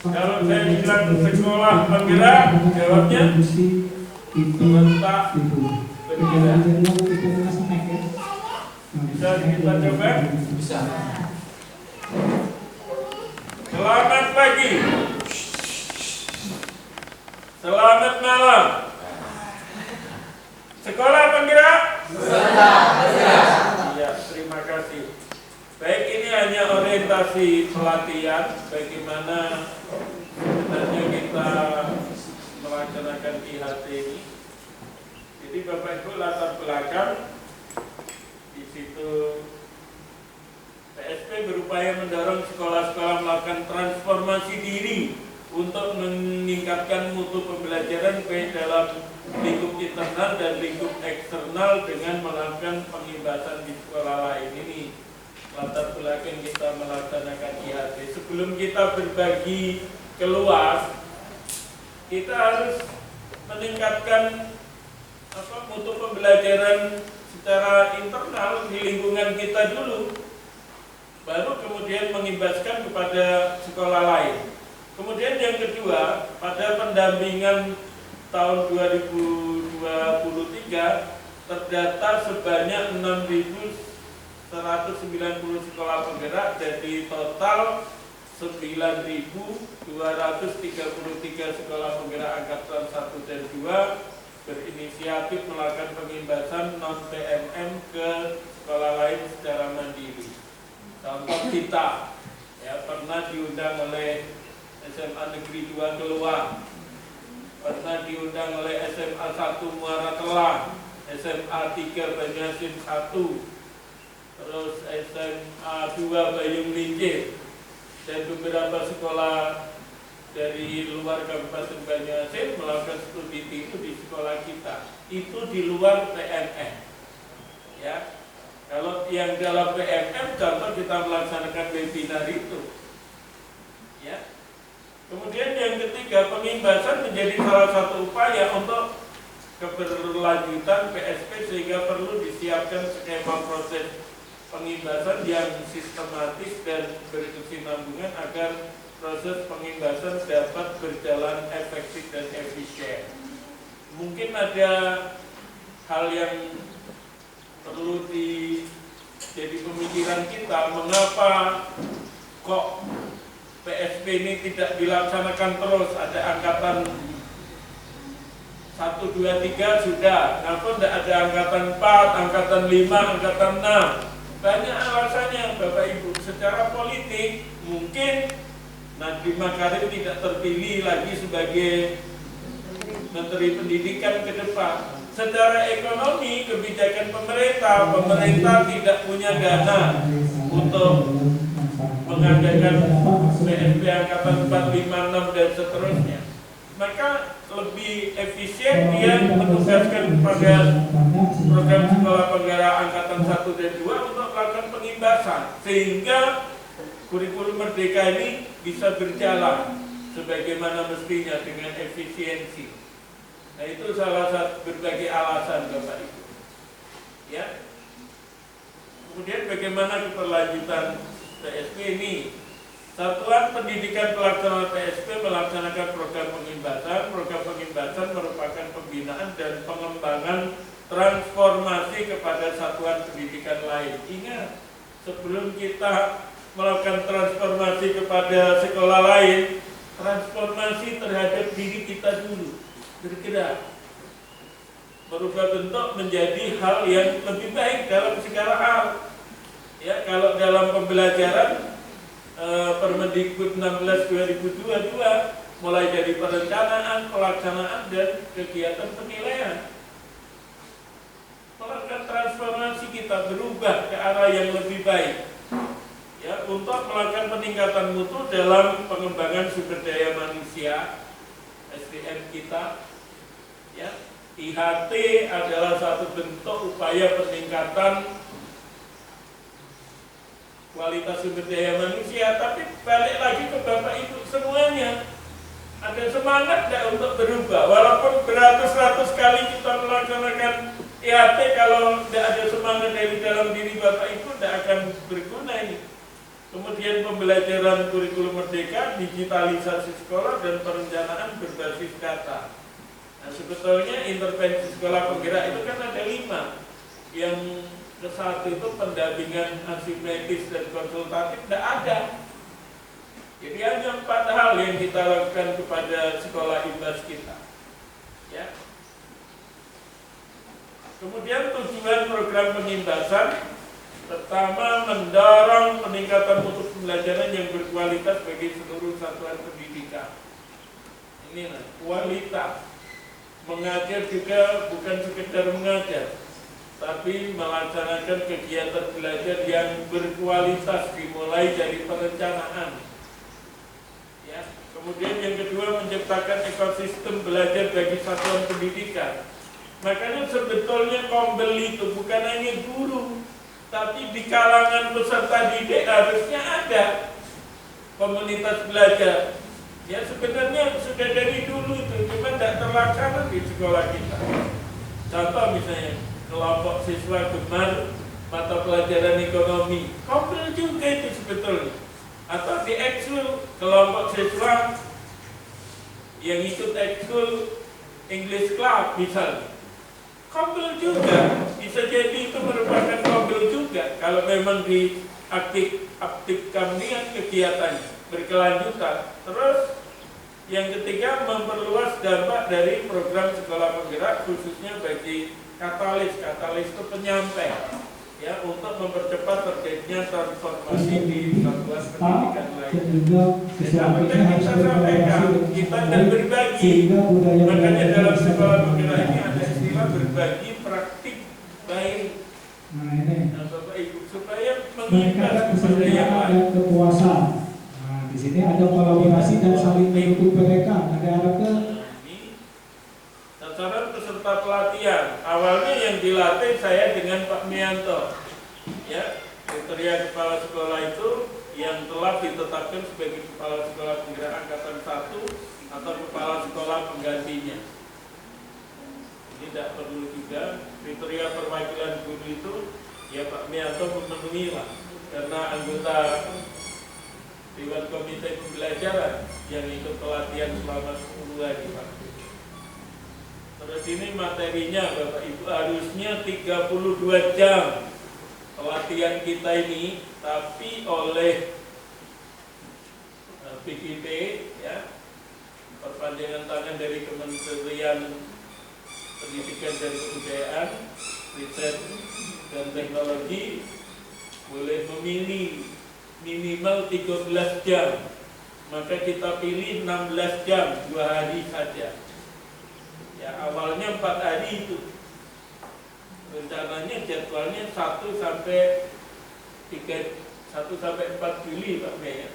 Kalau saya bilang sekolah penggerak, jawabnya letak bergerak. Bisa kita coba? Bisa. Selamat pagi. Selamat malam. Sekolah penggerak? Iya, terima kasih. Baik, ini hanya orientasi pelatihan bagaimana sebenarnya kita melaksanakan IHT ini. Jadi Bapak Ibu latar belakang di situ PSP berupaya mendorong sekolah-sekolah melakukan transformasi diri untuk meningkatkan mutu pembelajaran baik dalam lingkup internal dan lingkup eksternal dengan melakukan pengimbasan di sekolah lain. Ini latar belakang kita melaksanakan IHT. Sebelum kita berbagi keluar, kita harus meningkatkan mutu pembelajaran secara internal di lingkungan kita dulu, baru kemudian mengimbaskan kepada sekolah lain. Kemudian yang kedua, pada pendampingan tahun 2023 terdata sebanyak 6.190 sekolah penggerak dari total 9.233 sekolah penggerak angkatan 1 dan 2 berinisiatif melakukan pengimbasan non-PMM ke sekolah lain secara mandiri. Contoh kita ya, pernah diundang oleh SMA Negeri 2 Keluang, pernah diundang oleh SMA 1 Muara Telah, SMA 3 Banyuasin 1, terus SMA 2 Bayung Lincir, dan beberapa sekolah dari luar Kabupaten Banyuasin melakukan studi itu di sekolah kita. Itu di luar PMM. Ya. Kalau yang dalam PMM, contoh kita melaksanakan webinar itu. Ya. Kemudian yang ketiga, pengimbasan menjadi salah satu upaya untuk keberlanjutan PSP, sehingga perlu disiapkan skema proses pengimbasan yang sistematis dan berkesinambungan agar proses pengimbasan dapat berjalan efektif dan efisien. Mungkin ada hal yang perlu jadi pemikiran kita, mengapa kok PSP ini tidak dilaksanakan terus. Ada angkatan 1, 2, 3 sudah, kenapa tidak ada angkatan 4, angkatan 5, angkatan 6? Banyak alasannya Bapak Ibu. Secara politik mungkin Nadiem Makarim tidak terpilih lagi sebagai Menteri Pendidikan ke depan. Secara ekonomi, kebijakan pemerintah tidak punya dana untuk mengadakan PSP angkatan 4, 5, 6 dan seterusnya. Maka lebih efisien dia menugaskan pada program sekolah penggerak angkatan 1 dan 2 untuk melakukan pengimbasan, sehingga kurikulum merdeka ini bisa berjalan sebagaimana mestinya dengan efisiensi. Nah, itu salah satu berbagai alasan Bapak Ibu. Ya. Kemudian bagaimana keberlanjutan PSP ini? Satuan Pendidikan Pelaksana PSP melaksanakan program pengimbasan. Program pengimbasan merupakan pembinaan dan pengembangan transformasi kepada satuan pendidikan lain. Ingat, sebelum kita melakukan transformasi kepada sekolah lain, transformasi terhadap diri kita dulu, bergerak, berubah bentuk menjadi hal yang lebih baik dalam segala hal. Ya, kalau dalam pembelajaran Permendikbud 16 2022 mulai dari perencanaan, pelaksanaan dan kegiatan penilaian. Melakukan transformasi kita berubah ke arah yang lebih baik. Ya, untuk melakukan peningkatan mutu dalam pengembangan sumber daya manusia SDM kita. Ya, IHT adalah satu bentuk upaya peningkatan kualitas sumber daya manusia, tapi balik lagi ke Bapak Ibu semuanya. Ada semangat tidak untuk berubah? Walaupun beratus-ratus kali kita melaksanakan IHT, kalau tidak ada semangat dari dalam diri Bapak Ibu, tidak akan berguna ini. Kemudian pembelajaran kurikulum merdeka, digitalisasi sekolah, dan perencanaan berbasis data. Nah, sebetulnya intervensi sekolah penggerak itu kan ada 5. Yang ke-1 itu pendampingan asimetris dan konsultatif tidak ada. Jadi hanya 4 hal yang kita lakukan kepada sekolah imbas kita. Ya. Kemudian tujuan program pengimbasan, pertama, mendorong peningkatan mutu pembelajaran yang berkualitas bagi seluruh satuan pendidikan. Ini kualitas. Mengajar juga bukan sekedar mengajar, tapi melaksanakan kegiatan belajar yang berkualitas dimulai dari perencanaan. Ya. Kemudian yang kedua, menciptakan ekosistem belajar bagi satuan pendidikan. Makanya sebetulnya kombel itu bukan hanya guru, tapi di kalangan peserta didik harusnya ada komunitas belajar. Ya, sebenarnya sudah dari dulu itu, cuma tidak terlaksana di sekolah kita. Contoh misalnya, kelompok siswa gemar mata pelajaran ekonomi, kombel juga itu sebetulnya. Atau di ekskul, kelompok siswa yang ikut ekskul English Club misalnya, kombel juga. Bisa jadi itu merupakan kombel juga kalau memang diaktifkan dengan kegiatannya berkelanjutan. Terus yang ketiga, memperluas dampak dari program sekolah penggerak khususnya bagi katalis. Katalis itu penyampai, ya, untuk mempercepat terjadinya transformasi di satuan pendidikan lain. Dan kita sampaikan, kita dan berbagi. Makanya dalam sekolah penggerak ini ada istilah berbagi praktik baik. Nah, Bapak Ibu, supaya mengikat kepada yang lain. Kepuasan. Nah, di sini ada kolaborasi dan saling mendukung mereka. Ada harapnya. Sasaran peserta pelatihan, awalnya yang dilatih saya dengan Pak Mianto, ya, kriteria kepala sekolah itu yang telah ditetapkan sebagai kepala sekolah penggerak angkatan 1 atau kepala sekolah penggantinya. Ini tidak perlu juga kriteria perwakilan guru itu ya Pak Mianto memenuhi lah, karena anggota Dewan Komite Pembelajaran yang ikut pelatihan selama 10 hari Pak. Terus ini materinya Bapak Ibu harusnya 32 jam pelatihan kita ini, tapi oleh PGP ya, perpanjangan tangan dari Kementerian Pendidikan dan Kebudayaan, Riset dan Teknologi boleh memilih minimal 13 jam, maka kita pilih 16 jam 2 hari saja ya. Awalnya 4 hari itu rencananya, jadwalnya 1 sampai 4 Juli Pak Mayor.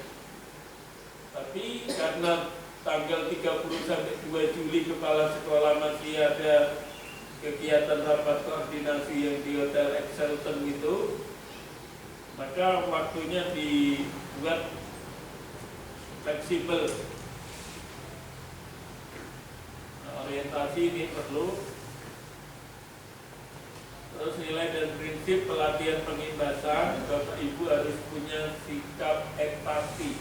Tapi karena tanggal 30 sampai 2 Juli kepala sekolah masih ada kegiatan rapat koordinasi yang di Hotel Excelton itu, maka waktunya dibuat fleksibel. Nah, orientasi ini perlu. Terus nilai dan prinsip pelatihan pengimbasan, Bapak Ibu harus punya sikap empati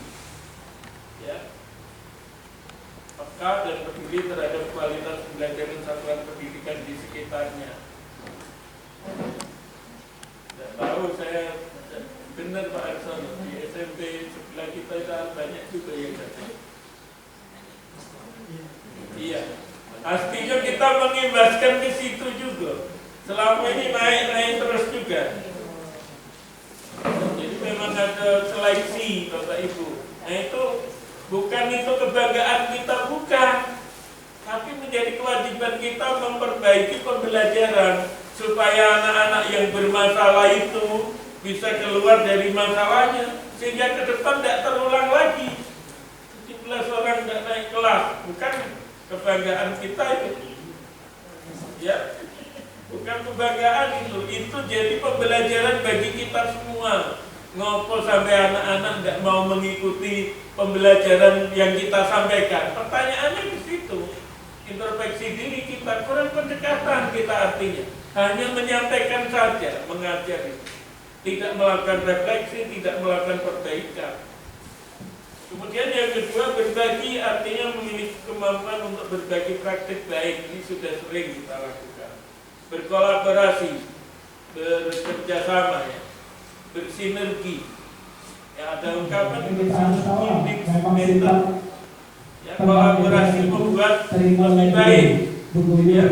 ya, peka dan peduli terhadap kualitas pembelajaran satuan pendidikan di sekitarnya. Tidak tahu saya benar Pak Arsono, di SMP sebelah kita itu banyak juga yang datang. Iya, pastinya kita mengimbaskan ke situ juga. Selama ini naik terus juga. Jadi memang ada seleksi Bapak Ibu. Nah itu bukan itu kebanggaan kita, bukan, tapi menjadi kewajiban kita memperbaiki pembelajaran supaya anak-anak yang bermasalah itu bisa keluar dari masalahnya, sehingga ke depan tidak terulang lagi. 17 orang tidak naik kelas, bukan kebanggaan kita itu ya, bukan kebanggaan itu jadi pembelajaran bagi kita semua. Ngopo sampai anak-anak tidak mau mengikuti pembelajaran yang kita sampaikan? Pertanyaannya di situ. Introspeksi diri kita, kurang pendekatan kita, artinya hanya menyampaikan saja, mengajar itu, tidak melakukan refleksi, tidak melakukan perbaikan. Kemudian yang kedua, berbagi, artinya memiliki kemampuan untuk berbagi praktik baik. Ini sudah sering kita lakukan. Berkolaborasi, bekerja sama ya, bersinergi ya, ada ungkapan bersinergi ya, kolaborasi membuat lebih baik ya.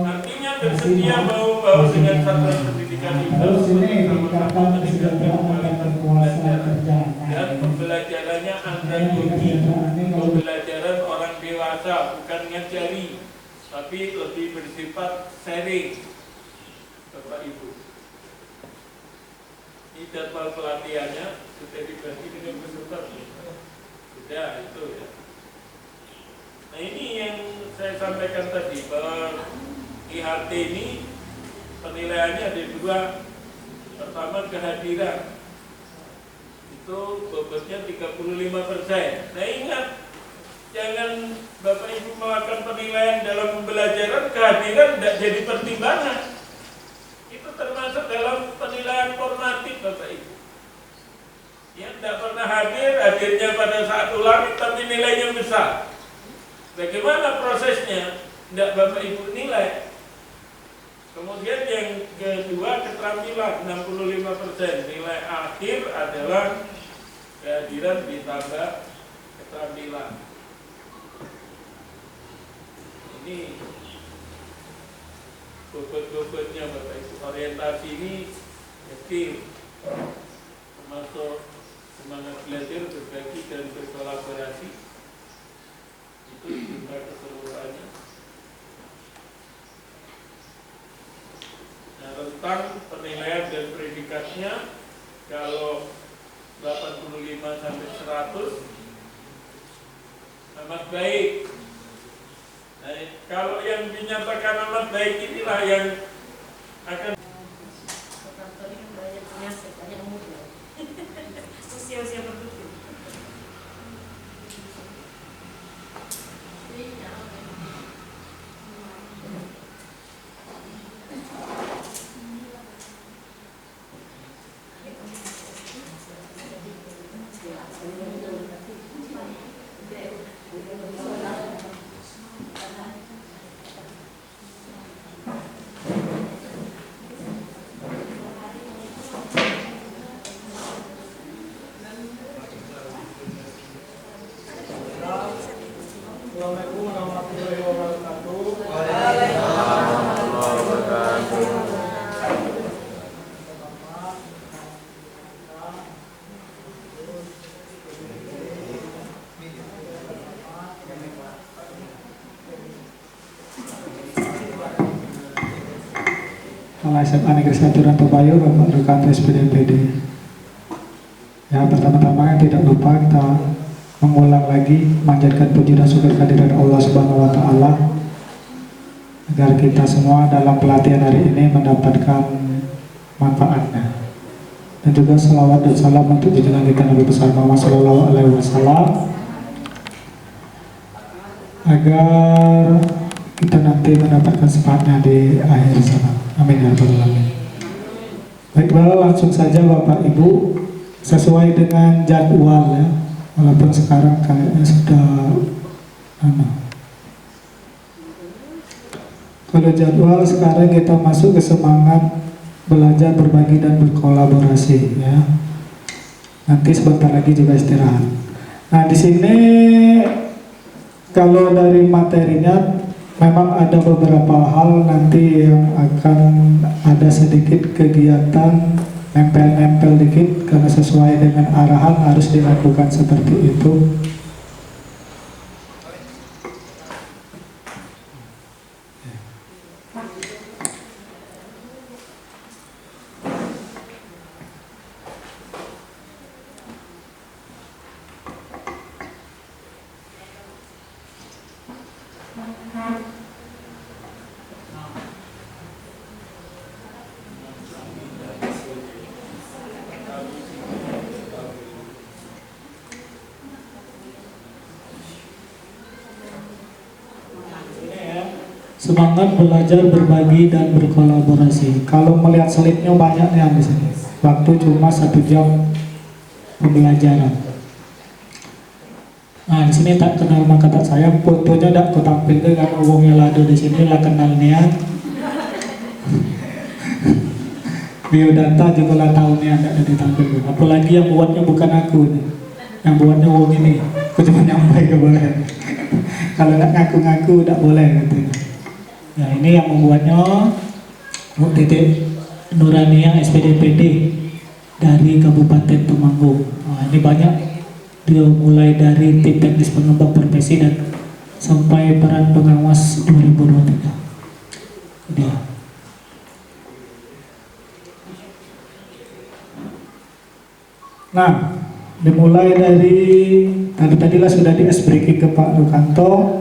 Artinya bersedia mau dengan satuan pendidikan itu sama-sama meningkatkan kualitas belajar, dan pembelajarannya andragogi, pembelajaran orang dewasa, bukan ngajari tapi lebih bersifat sharing Bapak Ibu. Ini jadwal pelatihannya sudah dibagi dengan peserta, sudah itu ya. Nah ini yang saya sampaikan tadi, bahwa IHT ini penilaiannya ada 2. Pertama, kehadiran, itu bobotnya 35%. Nah ingat, jangan Bapak Ibu melakukan penilaian dalam pembelajaran kehadiran tidak jadi pertimbangan. Itu termasuk dalam penilaian formatif Bapak Ibu. Yang tidak pernah hadir, hadirnya pada saat ulangan tapi nilainya besar. Bagaimana prosesnya? Tidak Bapak Ibu nilai. Kemudian yang kedua, keterampilan 65%. Nilai akhir adalah kehadiran ditambah keterampilan. Ini bobot-bobotnya Bapak Ibu. Orientasi ini skill, termasuk semangat belajar, berbagi dan berkolaborasi. Itu jumlah keseluruhannya. Nah, tentang penilaian dan predikatnya, kalau 85 sampai 100 amat baik. Nah, kalau yang dinyatakan amat baik inilah yang akan Kantor ini banyak penyakit, banyak umur. Usia-usia Kepala SMA Negeri 1 Ranto Bayu, Bapak Rukanto SPD. Ya, pertama-tama tidak lupa kita mengulang lagi manjatkan puji dan syukur kehadirat Allah Subhanahu wa taala agar kita semua dalam pelatihan hari ini mendapatkan manfaatnya. Dan juga salawat dan salam untuk junjungan kita Nabi besar Muhammad sallallahu alaihi wasallam agar kita nanti mendapatkan semangatnya di akhir zaman. Amin ya rabbal alamin. Baiklah, langsung saja Bapak Ibu, sesuai dengan jadwal ya. Walaupun sekarang kayaknya sudah kalau jadwal sekarang kita masuk ke semangat belajar, berbagi dan berkolaborasi ya. Nanti sebentar lagi juga istirahat. Nah, di sini kalau dari materinya memang ada beberapa hal nanti yang akan ada sedikit kegiatan nempel-nempel dikit karena sesuai dengan arahan harus dilakukan seperti itu. Semangat belajar, berbagi dan berkolaborasi. Kalau melihat slide-nya banyak yang di sini. Waktu cuma 1 jam pembelajaran. Nah, di sini tak kenal maka tak sayang. Fotonya tak aku tampilkan karena wongnya lado di sini lah kenalnya. Biodata juga lah tahunnya tidak ditampilkan. Apalagi yang buatnya bukan aku nih. Yang buatnya wong ini. Aku cuma nyampai ke bawah. Kalau nak ngaku-ngaku tak boleh katanya. Nah, ini yang membuatnya Titik Nurania SPD dari Kabupaten Temanggung. Nah, ini banyak dia mulai dari tim teknis pengembang profesi dan sampai peran pengawas 2023. Dia. Nah, dimulai dari tadilah sudah di breaking ke Pak Rukanto.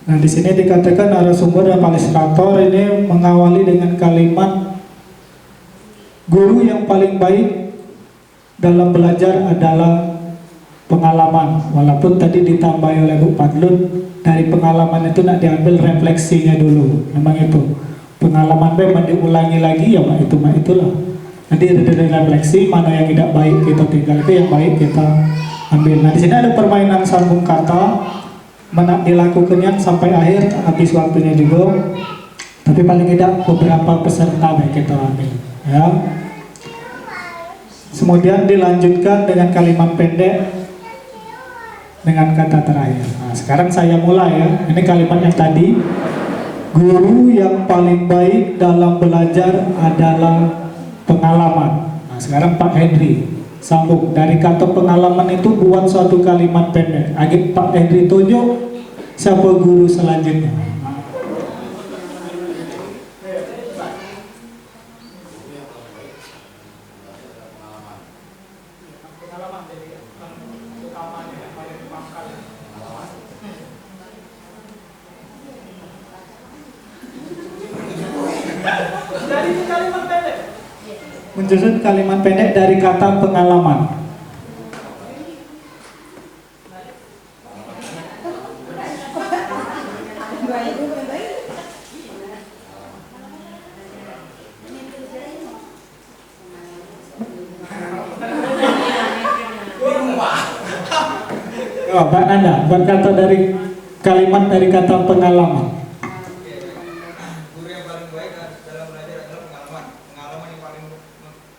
Nah, di sini dikatakan narasumber dan fasilitator ini mengawali dengan kalimat guru yang paling baik dalam belajar adalah pengalaman. Walaupun tadi ditambahi oleh Bu Padlut, dari pengalaman itu nak diambil refleksinya dulu. Memang itu pengalaman memang diulangi lagi ya Pak, itulah. Nanti dari refleksi mana yang tidak baik kita tinggal, itu yang baik kita ambil. Nah, di sini ada permainan sambung kata. Mana dilakukannya sampai akhir, habis waktunya juga. Tapi paling tidak beberapa peserta baik kita ambil ya. Kemudian dilanjutkan dengan kalimat pendek dengan kata terakhir. Nah, sekarang saya mulai ya. Ini kalimat yang tadi. Guru yang paling baik dalam belajar adalah pengalaman. Nah, sekarang Pak Henry sambung dari kata pengalaman itu buat suatu kalimat pendek. Agak Pak Henry tunjuk siapa guru selanjutnya. Menjadi kalimat pendek dari kata pengalaman. Pak Anda, buat kata dari kalimat dari kata pengalaman. Guru yang paling baik dalam belajar adalah pengalaman.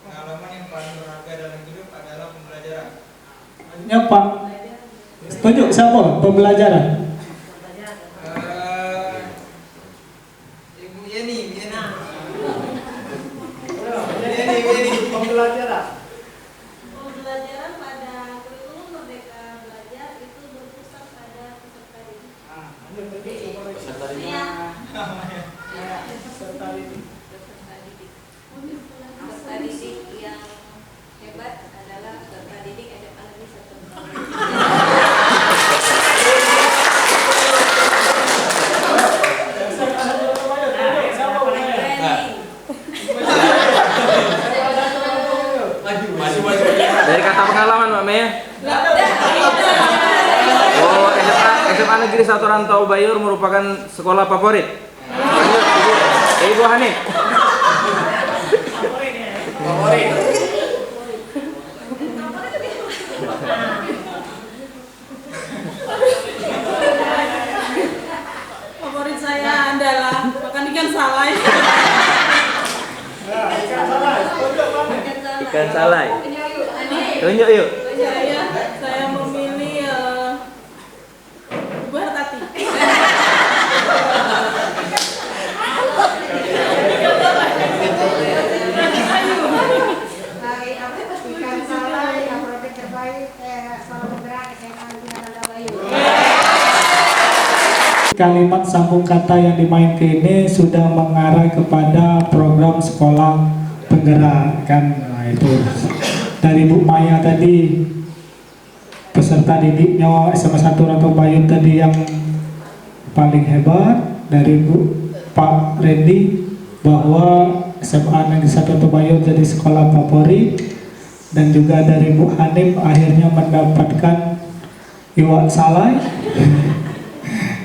Pengalaman yang paling berharga dalam hidup adalah pembelajaran. Ya Pak, setuju siapa pembelajaran? Ibu Yeni. Pembelajaran. Pembelajaran pada kurikulum Merdeka Belajar itu berpusat pada peserta didik. Peserta didik. Peserta didik yang hebat adalah peserta didik SMA Negeri 1 Betawi. Dari kata pengalaman Mbak Maya. Oh, SMA Negeri 1 Rantau Bayur merupakan sekolah favorit. Lanjut, Ibu Hanif. Favorit. Favorit saya adalah makan ikan salai. Ikan salai. Tunjuk yuk. Saya memilih buah tati. Ikan salai yang produk terbaik Solo Bergerak SMA Negeri Rantau Bayur. Kalimat sambung kata yang dimainkan ini sudah mengarah kepada program sekolah penggerak kan. Nah, itu dari Bu Maya tadi, peserta didiknya SMA 1 Rantau Bayur tadi yang paling hebat. Dari Pak Randy bahwa SMA Negeri 1 Rantau Bayur jadi sekolah favorit, dan juga dari Bu Hanif akhirnya mendapatkan iwak salai.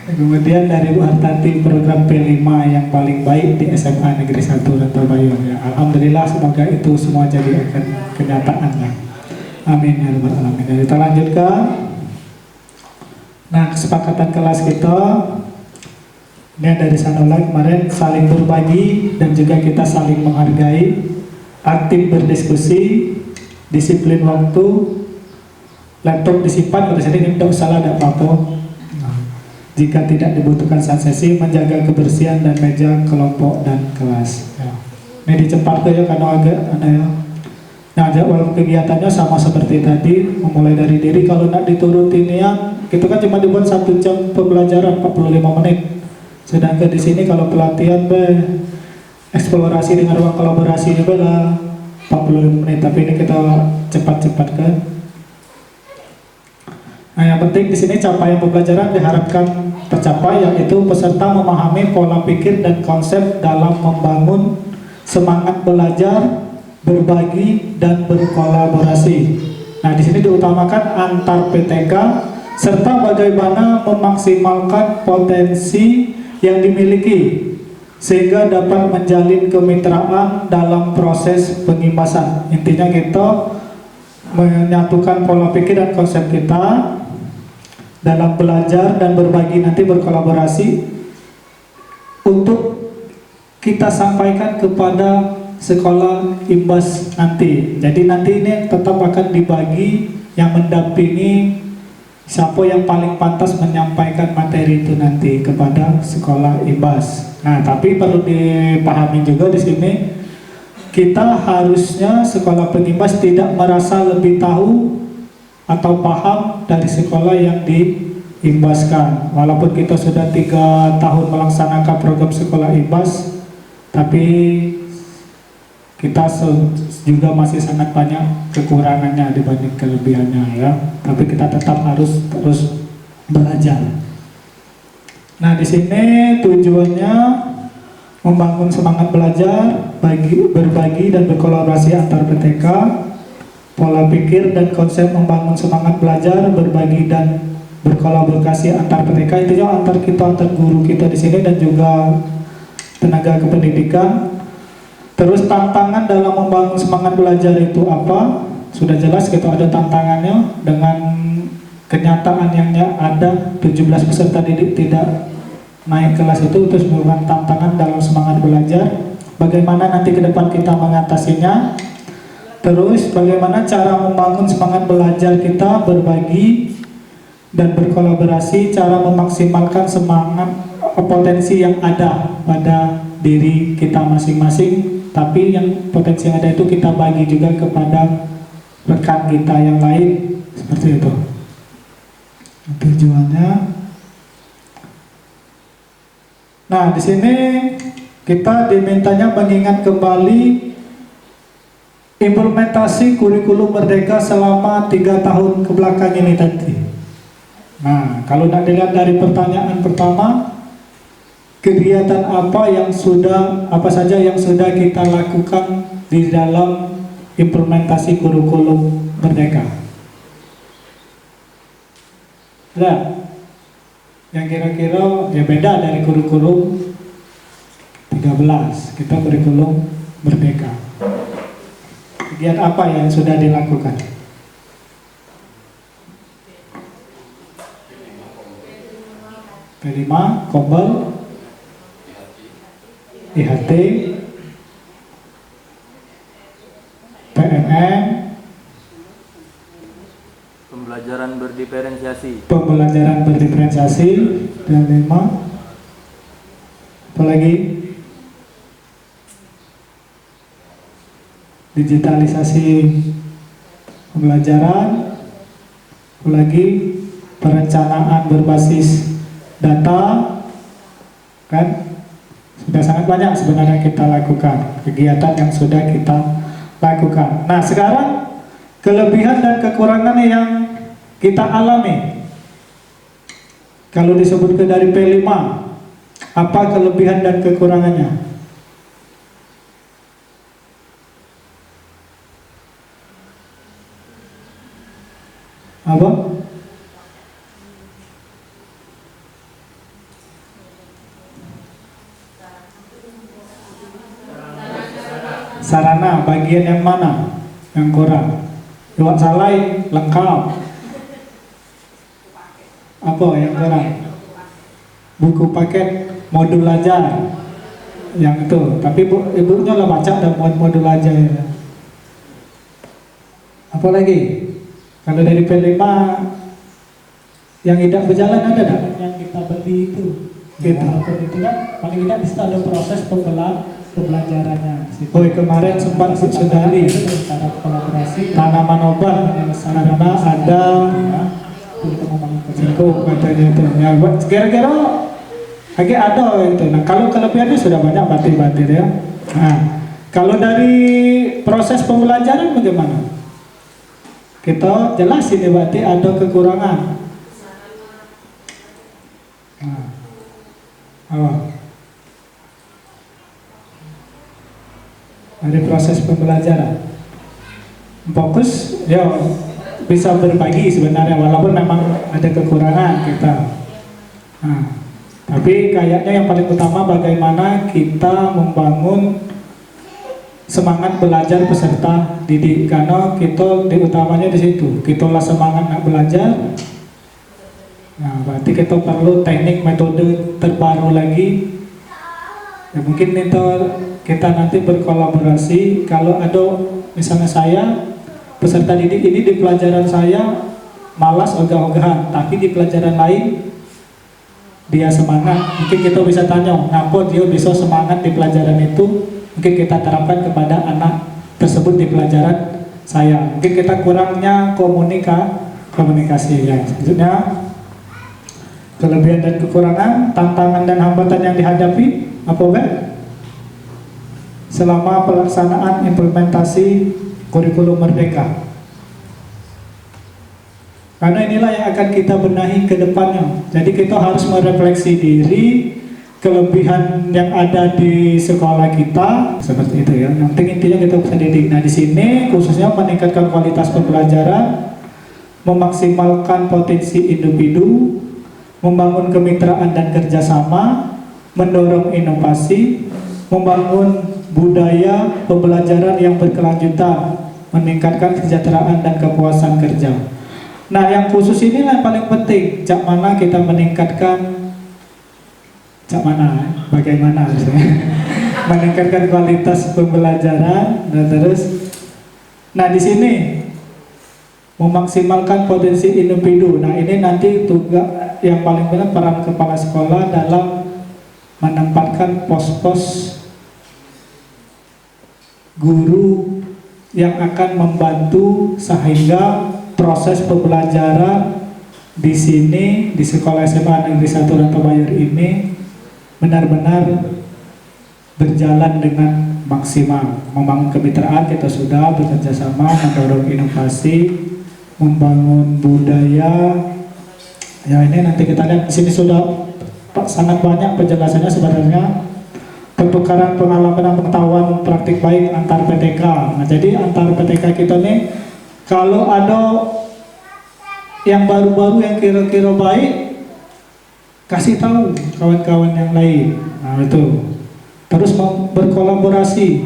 Kemudian dari Bu Hartati program P5 yang paling baik di SMA Negeri 1 Rantau Bayur ya. Alhamdulillah, semoga itu semua jadi kenyataan ya. Amin ya rabbal alamin. Dan kita lanjutkan. Nah, kesepakatan kelas kita ini dari Sanola kemarin saling berbagi dan juga kita saling menghargai, aktif berdiskusi, disiplin waktu, laptop disimpan pada sini tidak usah ada apa-apa. Jika tidak dibutuhkan saat sesi, menjaga kebersihan dan meja kelompok dan kelas ya. Ini dicepat ya karena agak aneh ya. Nah, jadwal kegiatannya sama seperti tadi, memulai dari diri. Kalau nak diturutin ya, itu kan cuma dibuat 1 jam pembelajaran 45 menit. Sedangkan di sini kalau pelatihan eksplorasi dengan ruang kolaborasi juga lah 45 menit, tapi ini kita cepat-cepat kan. Nah, yang penting di sini capaian pembelajaran diharapkan tercapai, yaitu peserta memahami pola pikir dan konsep dalam membangun semangat belajar, berbagi dan berkolaborasi. Nah, di sini diutamakan antar PTK serta bagaimana memaksimalkan potensi yang dimiliki sehingga dapat menjalin kemitraan dalam proses pengimbasan. Intinya kita menyatukan pola pikir dan konsep kita dalam belajar dan berbagi, nanti berkolaborasi untuk kita sampaikan kepada sekolah imbas nanti. Jadi nanti ini tetap akan dibagi yang mendampingi siapa yang paling pantas menyampaikan materi itu nanti kepada sekolah imbas. Nah, tapi perlu dipahami juga di sini, kita harusnya sekolah pengimbas tidak merasa lebih tahu atau paham dari sekolah yang diimbaskan. Walaupun kita sudah 3 tahun melaksanakan program sekolah imbas, tapi kita juga masih sangat banyak kekurangannya dibanding kelebihannya ya. Tapi kita tetap harus terus belajar. Nah, di sini tujuannya membangun semangat belajar, berbagi dan berkolaborasi antar PTK, pola pikir dan konsep membangun semangat belajar, berbagi dan berkolaborasi antar PTK, itu antar kita, antar guru kita di sini dan juga tenaga kependidikan. Terus tantangan dalam membangun semangat belajar itu apa? Sudah jelas kita ada tantangannya dengan kenyataan yang ada 17 peserta didik tidak naik kelas itu, terus merupakan tantangan dalam semangat belajar. Bagaimana nanti ke depan kita mengatasinya? Terus bagaimana cara membangun semangat belajar kita, berbagi dan berkolaborasi, cara memaksimalkan semangat potensi yang ada pada diri kita masing-masing, tapi yang potensi yang ada itu kita bagi juga kepada rekan kita yang lain, seperti itu. Tujuannya. Nah, di sini kita dimintanya mengingat kembali implementasi kurikulum Merdeka selama 3 tahun ke belakang ini tadi. Nah, kalau nak dilihat dari pertanyaan pertama, kegiatan apa saja yang sudah kita lakukan di dalam implementasi kurikulum Merdeka? Ada yang kira-kira ya beda dari kurikulum 13, kita kurikulum Merdeka. Kegiatan apa yang sudah dilakukan? P5, Kombel, IHT, PMM, Pembelajaran berdiferensiasi, dan 5, apalagi digitalisasi pembelajaran, apalagi perencanaan berbasis data, kan sudah sangat banyak sebenarnya kita lakukan, kegiatan yang sudah kita lakukan. Nah, sekarang kelebihan dan kekurangan yang kita alami. Kalau disebutkan dari P5, apa kelebihan dan kekurangannya? Apa? Sarana, bagian yang mana yang kurang? Luak salai lengkap. Apa yang kurang? Buku paket modul ajar yang itu. Tapi ibunya lah baca dan modul ajar. Apa lagi? Kalau dari P5 yang tidak berjalan ada tak? Yang kita beli itu. Kita itu kan paling tidak bisa ada proses pembelajarannya. Oh, kemarin sempat sudah itu cara kolaborasi tanaman obat sarana ada itu katanya itu. Ya, kira-kira lagi ada itu. Nah, kalau kelebihannya sudah banyak batir-batir ya. Nah, kalau dari proses pembelajaran bagaimana? Kita jelas ini berarti ada kekurangan. Dari proses pembelajaran fokus ya bisa berbagi sebenarnya, walaupun memang ada kekurangan kita. Nah, tapi kayaknya yang paling utama bagaimana kita membangun semangat belajar peserta didik, karena kita diutamanya di situ. Kita lah semangat nak belajar. Nah, berarti kita perlu teknik metode terbaru lagi. Ya, mungkin kita nanti berkolaborasi. Kalau ada misalnya saya peserta didik ini di pelajaran saya malas ogah-ogahan, tapi di pelajaran lain dia semangat. Mungkin kita bisa tanya, ngapa dia bisa semangat di pelajaran itu? Mungkin kita terapkan kepada anak tersebut di pelajaran saya. Mungkin kita kurangnya komunikasi ya. Selanjutnya, kelebihan dan kekurangan, tantangan dan hambatan yang dihadapi apa enggak? Selama pelaksanaan implementasi kurikulum Merdeka. Karena inilah yang akan kita benahi ke depannya. Jadi kita harus merefleksi diri, kelebihan yang ada di sekolah kita seperti itu ya. Yang penting intinya kita bisa didik. Nah, di sini khususnya meningkatkan kualitas pembelajaran, memaksimalkan potensi individu, membangun kemitraan dan kerjasama, mendorong inovasi, membangun budaya pembelajaran yang berkelanjutan, meningkatkan kesejahteraan dan kepuasan kerja. Nah, yang khusus inilah yang paling penting. Cak mana kita meningkatkan, bagaimana harusnya meningkatkan kualitas pembelajaran dan terus. Nah, di sini memaksimalkan potensi individu. Nah, ini nanti tugas yang paling benar peran kepala sekolah dalam menempatkan pos-pos guru yang akan membantu sehingga proses pembelajaran di sini di sekolah SMA Negeri 1 Ranto Bayur ini benar-benar berjalan dengan maksimal. Membangun kemitraan kita sudah bekerja sama, mendorong inovasi, membangun budaya. Ya ini nanti kita lihat di sini sudah sangat banyak penjelasannya sebenarnya. Pertukaran pengalaman dan pengetahuan praktik baik antar PTK. Nah jadi antar PTK kita nih kalau ada yang baru-baru yang kira-kira baik, kasih tahu kawan-kawan yang lain. Nah itu. Terus berkolaborasi.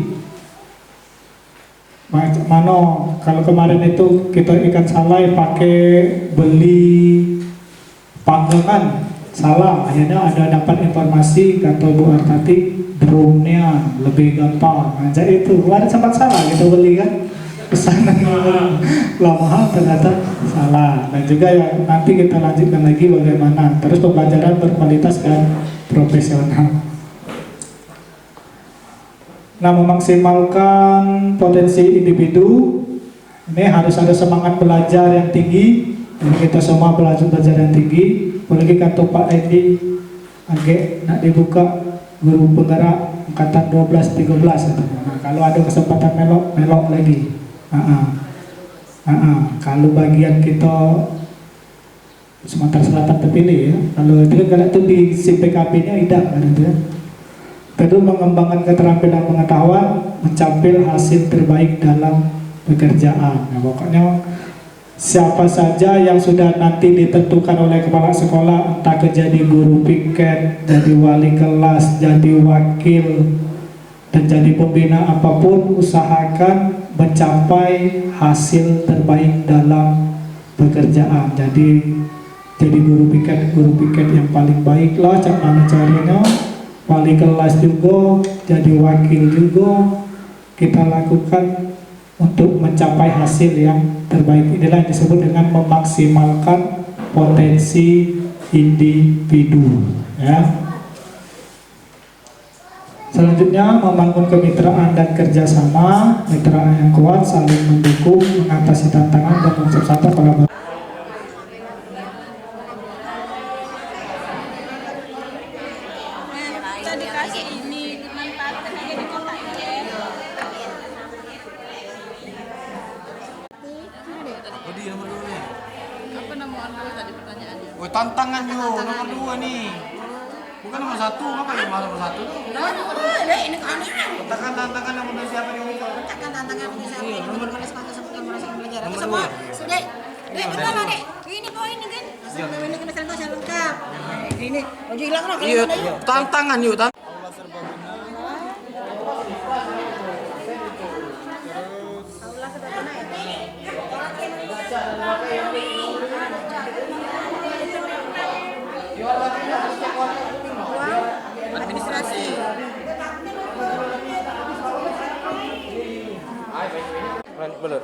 Mana kalau kemarin itu kita ikan salai pakai beli panggangan salah, akhirnya ada dapat informasi kata Bu Artati drone-nya lebih gampang. Nah, jadi itu ada sempat salah kita beli kan pesanan lah mahal ternyata salah. Dan juga ya nanti kita lanjutkan lagi bagaimana terus pembelajaran berkualitas dan profesional. Nah, memaksimalkan potensi individu ini harus ada semangat belajar yang tinggi. Jadi kita semua belajar yang tinggi. Apalagi kata Pak Edi agak nak dibuka guru penggerak angkatan 12-13. Nah, kalau ada kesempatan melok lagi. Kalau bagian kita Sumatera Selatan terpilih ya. Kalau itu kan itu di CPKP-nya tidak kan itu ya. Kedua, mengembangkan keterampilan pengetahuan, mencapai hasil terbaik dalam pekerjaan. Nah, pokoknya siapa saja yang sudah nanti ditentukan oleh kepala sekolah, entah jadi guru piket, jadi wali kelas, jadi wakil, dan jadi pembina apapun, usahakan mencapai hasil terbaik dalam pekerjaan. Jadi guru piket yang paling baik lah cara caranya. Wali kelas juga, jadi wakil juga kita lakukan untuk mencapai hasil yang terbaik. Inilah yang disebut dengan memaksimalkan potensi individu. Ya. Selanjutnya membangun kemitraan dan kerjasama, mitra yang kuat, saling mendukung, mengatasi tantangan dan konsep kolaborasi. Tantangan yo nomor 2 nih, bukan nomor 1. Apa yang nomor 1 tuh? Ini tantangan yang menurut siapa nih? Tantangan menurut siapa? Nomor merasakan belajar. Semua sudah. Dek, gimana dek? Ini kok ini kan? Ini kena saya lengkap. Ini, ojo hilang loh. Iya, tantangan yuk. Administrasi. Bener.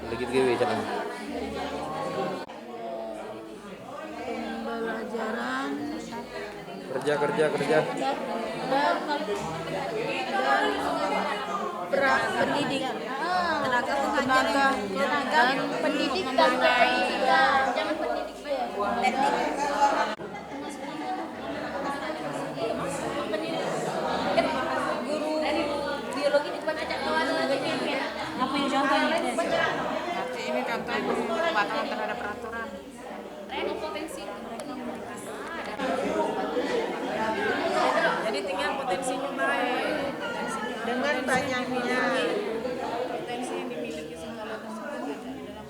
Lagi giveaway jangan. Pembelajaran Kerja. dan pendidikan, tenaga pengajar dan pendidik dan jangan pendidik guru biologi dibaca apa yang contohnya nanti ini contoh pemahaman terhadap peraturan potensi jadi tinggal potensinya baik dengan banyaknya potensi yang dimiliki sekolah tersebut di dalam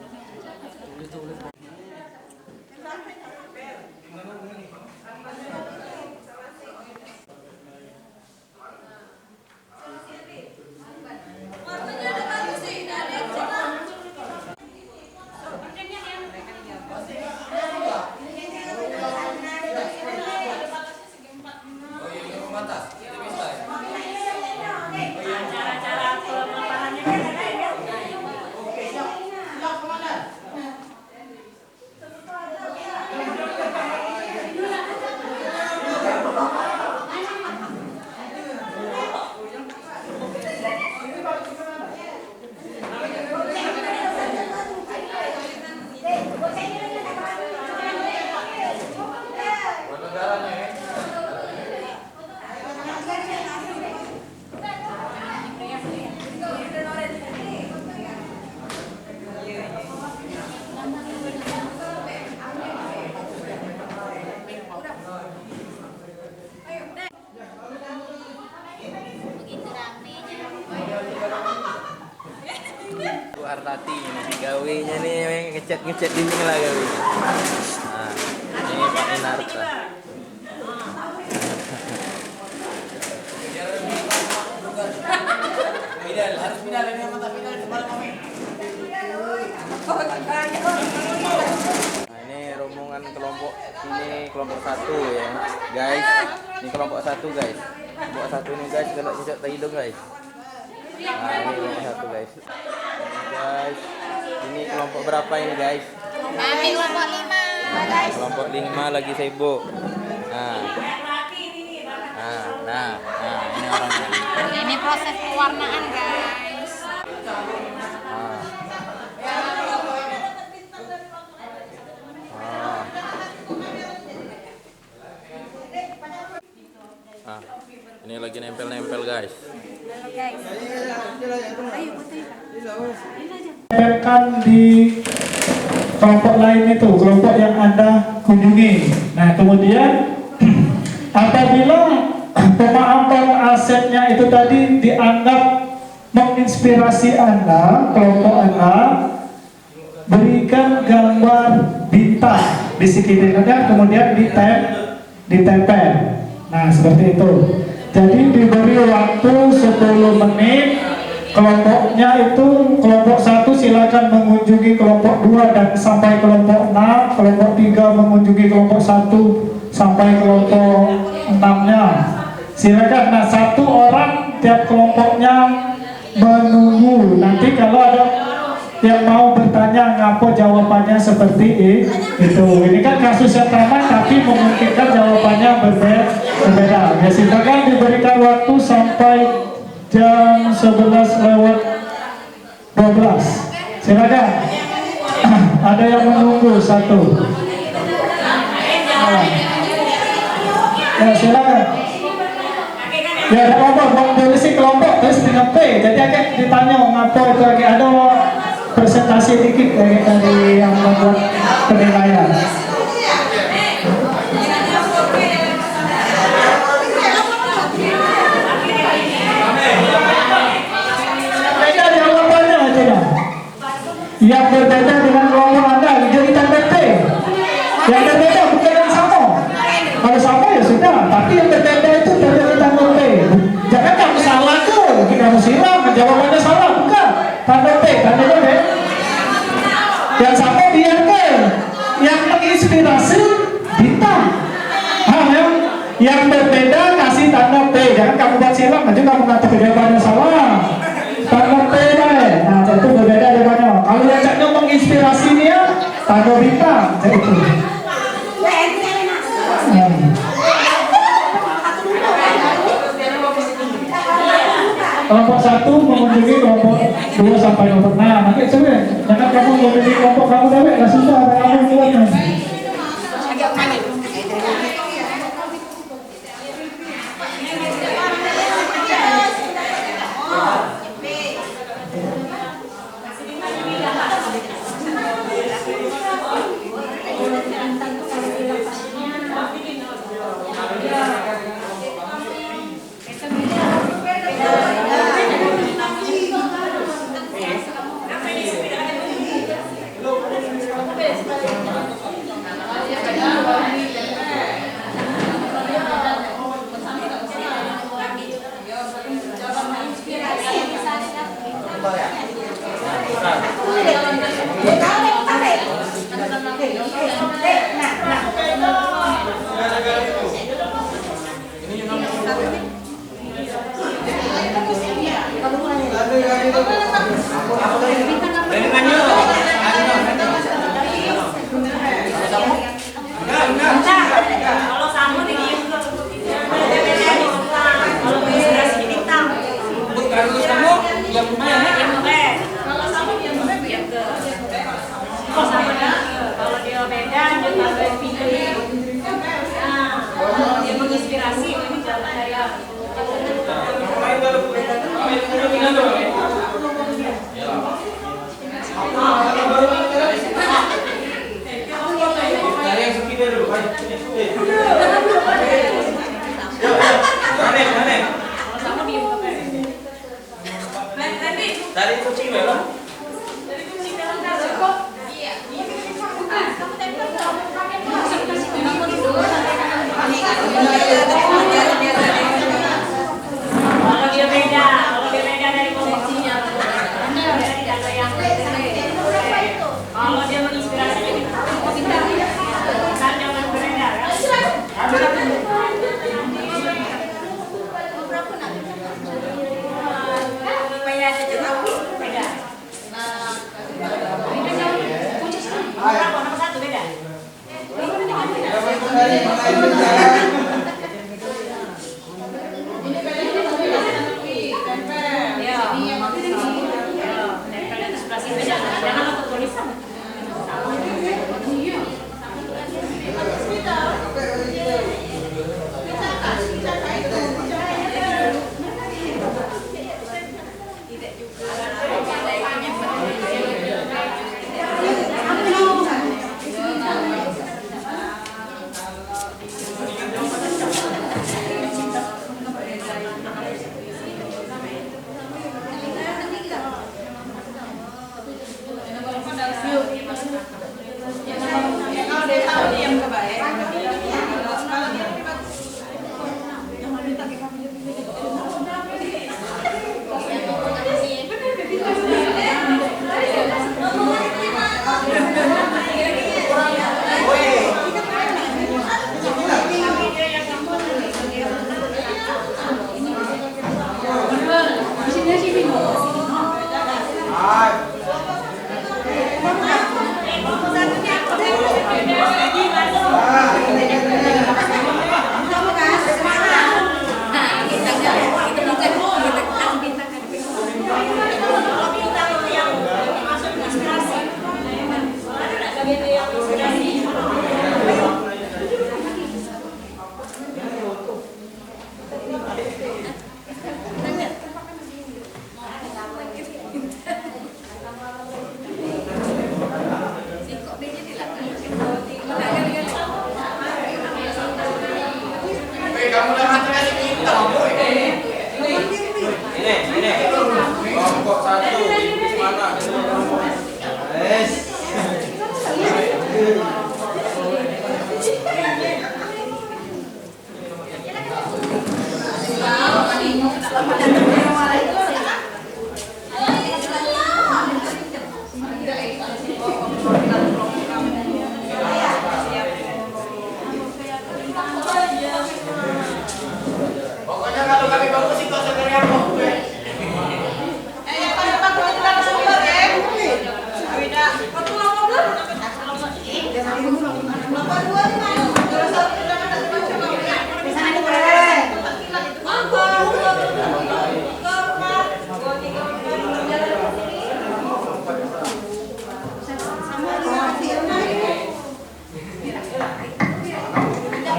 Artati ini gawenya nih ngecat ini lah gawenya. Nah, ini Pak Inarta. Harus pindah dari mata pindah kepala kami. Nah, ini rombongan kelompok kelompok 1 ya, guys. Ini kelompok 1 guys. Kelompok 1 ini guys, kalau cocok tak hidung guys. Nah, ini kelompok 1 guys. Ini guys. Ini kelompok berapa ini guys? Kami kelompok 5, guys. Kelompok 5 lagi sibuk. Nah, ini orangnya. Ini proses pewarnaan, guys. Ini lagi nempel-nempel guys. Tempelkan di kelompok lain itu, kelompok yang Anda kunjungi. Nah, kemudian apabila pemahaman asetnya itu tadi dianggap menginspirasi Anda, kelompok Anda, berikan gambar bintang di sekitarnya, kemudian ditempel. Nah, seperti itu. Jadi diberi waktu 10 menit. Kelompoknya itu kelompok 1 silakan mengunjungi kelompok 2 dan sampai kelompok 6, kelompok 3 mengunjungi kelompok 1 sampai kelompok 6-nya. Silakan. Nah, 1 orang tiap kelompoknya menunggu. Nanti kalau ada yang mau bertanya, ngapa jawabannya seperti itu. Ini kan kasus yang sama, tapi memungkinkan jawabannya berbeda. Ya, silakan diberikan waktu sampai jam 11:12. Silakan. Ada yang menunggu 1. Ya, silakan. Ya, ada kelompok, polisi kelompok terus dengan P. Jadi akan ditanya ngapa itu lagi ada presentasi dikit dari yang membuat penilaian. Beda jawabannya aja. Yang berbeda dengan kelompok Anda jadi tanda P. Yang berbeda bukan yang sama. Kalau sama ya sudah, tapi yang berbeda itu dari tanda P. Jangan kamu salah tuh, kamu silam, jawabannya salah, bukan. Tanda P, tanda P. Yang sama biarkan, yang menginspirasi bintang. Yang berbeda kasih tanda P. Jangan kamu buat silam, nanti kamu ngatur jawabannya salah. Tanda P deh. Nah, itu berbeda jawabannya. Kalau yang caknya menginspirasi dia, tanda bintang. Itu. Kelompok 1 mengunjungi kelompok 2 sampai kelompok 6. Nanti coba, jangan kamu mengunjungi kelompok kamu dewek, nggak susah, ada kamu buatnya. Kalau dia beda, dia tambah pilih. Nah, dia menginspirasi ini jalan saya. Dari kucing belum?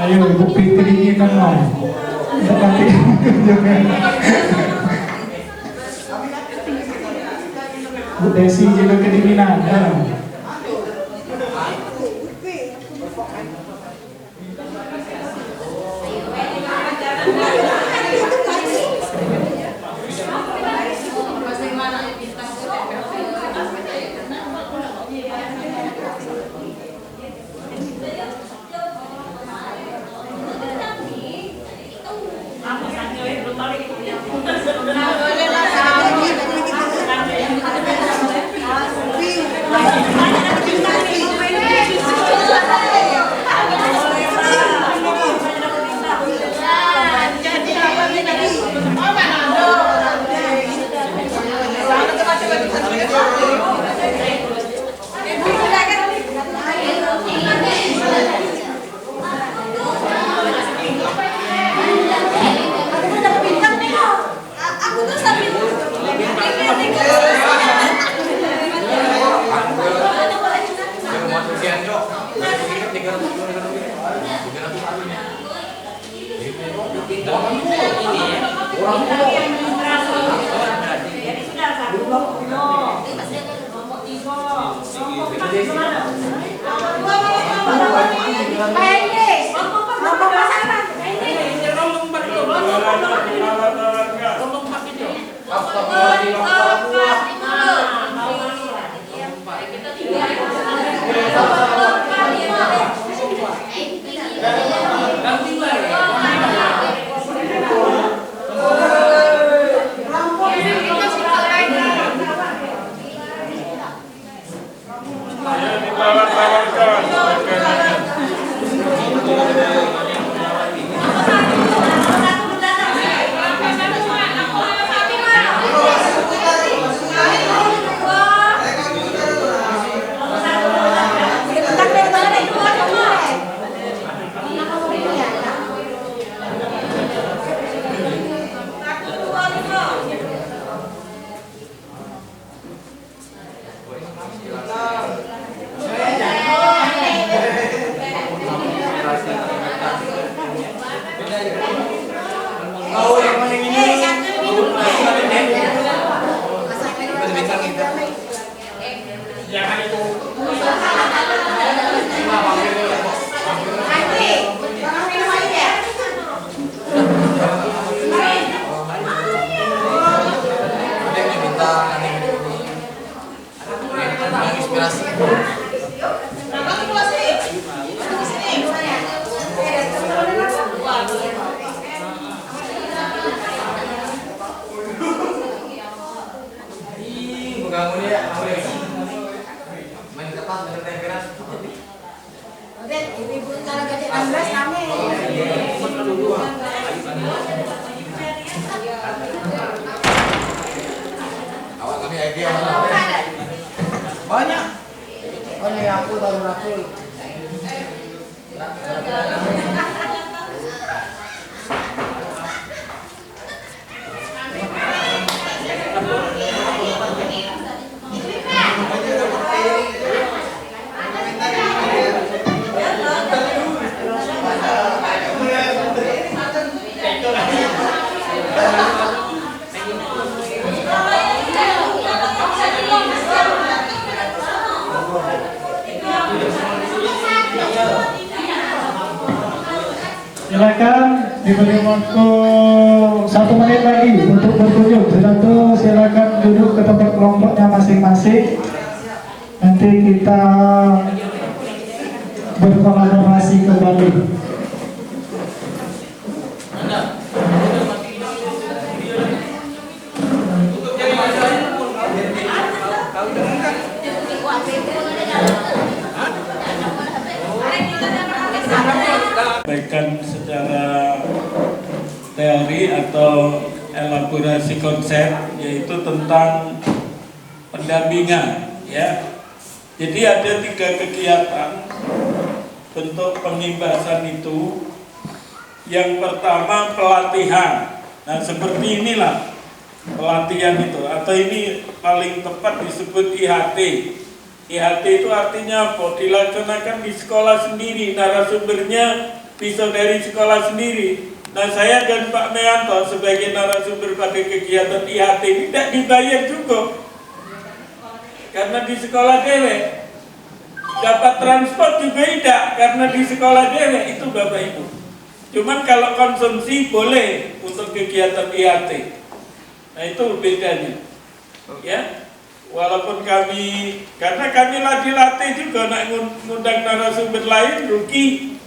Ayo Ibu Fitri ini kan mau. Nanti Bu Desi juga kedinginan. Ya. Banyak. Oh ini aku baru aku. Silakan diberi waktu 1 menit lagi untuk berkunjung. Setelah itu silakan duduk ke tempat kelompoknya masing-masing. Nanti kita berkolaborasi kembali. Sampaikan secara teori diskusi atau elaborasi konsep, yaitu tentang pendampingan, ya. Jadi ada 3 kegiatan bentuk pengimbasan itu. Yang pertama pelatihan. Nah, seperti inilah pelatihan itu, atau ini paling tepat disebut IHT. IHT itu artinya apa? Dilaksanakan di sekolah sendiri, narasumbernya bisa dari sekolah sendiri. Nah, saya dan Pak Meanto sebagai narasumber pada kegiatan IHT ini tidak dibayar juga, karena di sekolah dewek. Dapat transport juga tidak, karena di sekolah dewek. Itu Bapak Ibu. Cuman kalau konsumsi boleh untuk kegiatan IHT. Nah, itu bedanya. Ya. Walaupun karena kami dilatih juga nak ngundang narasumber lain rugi.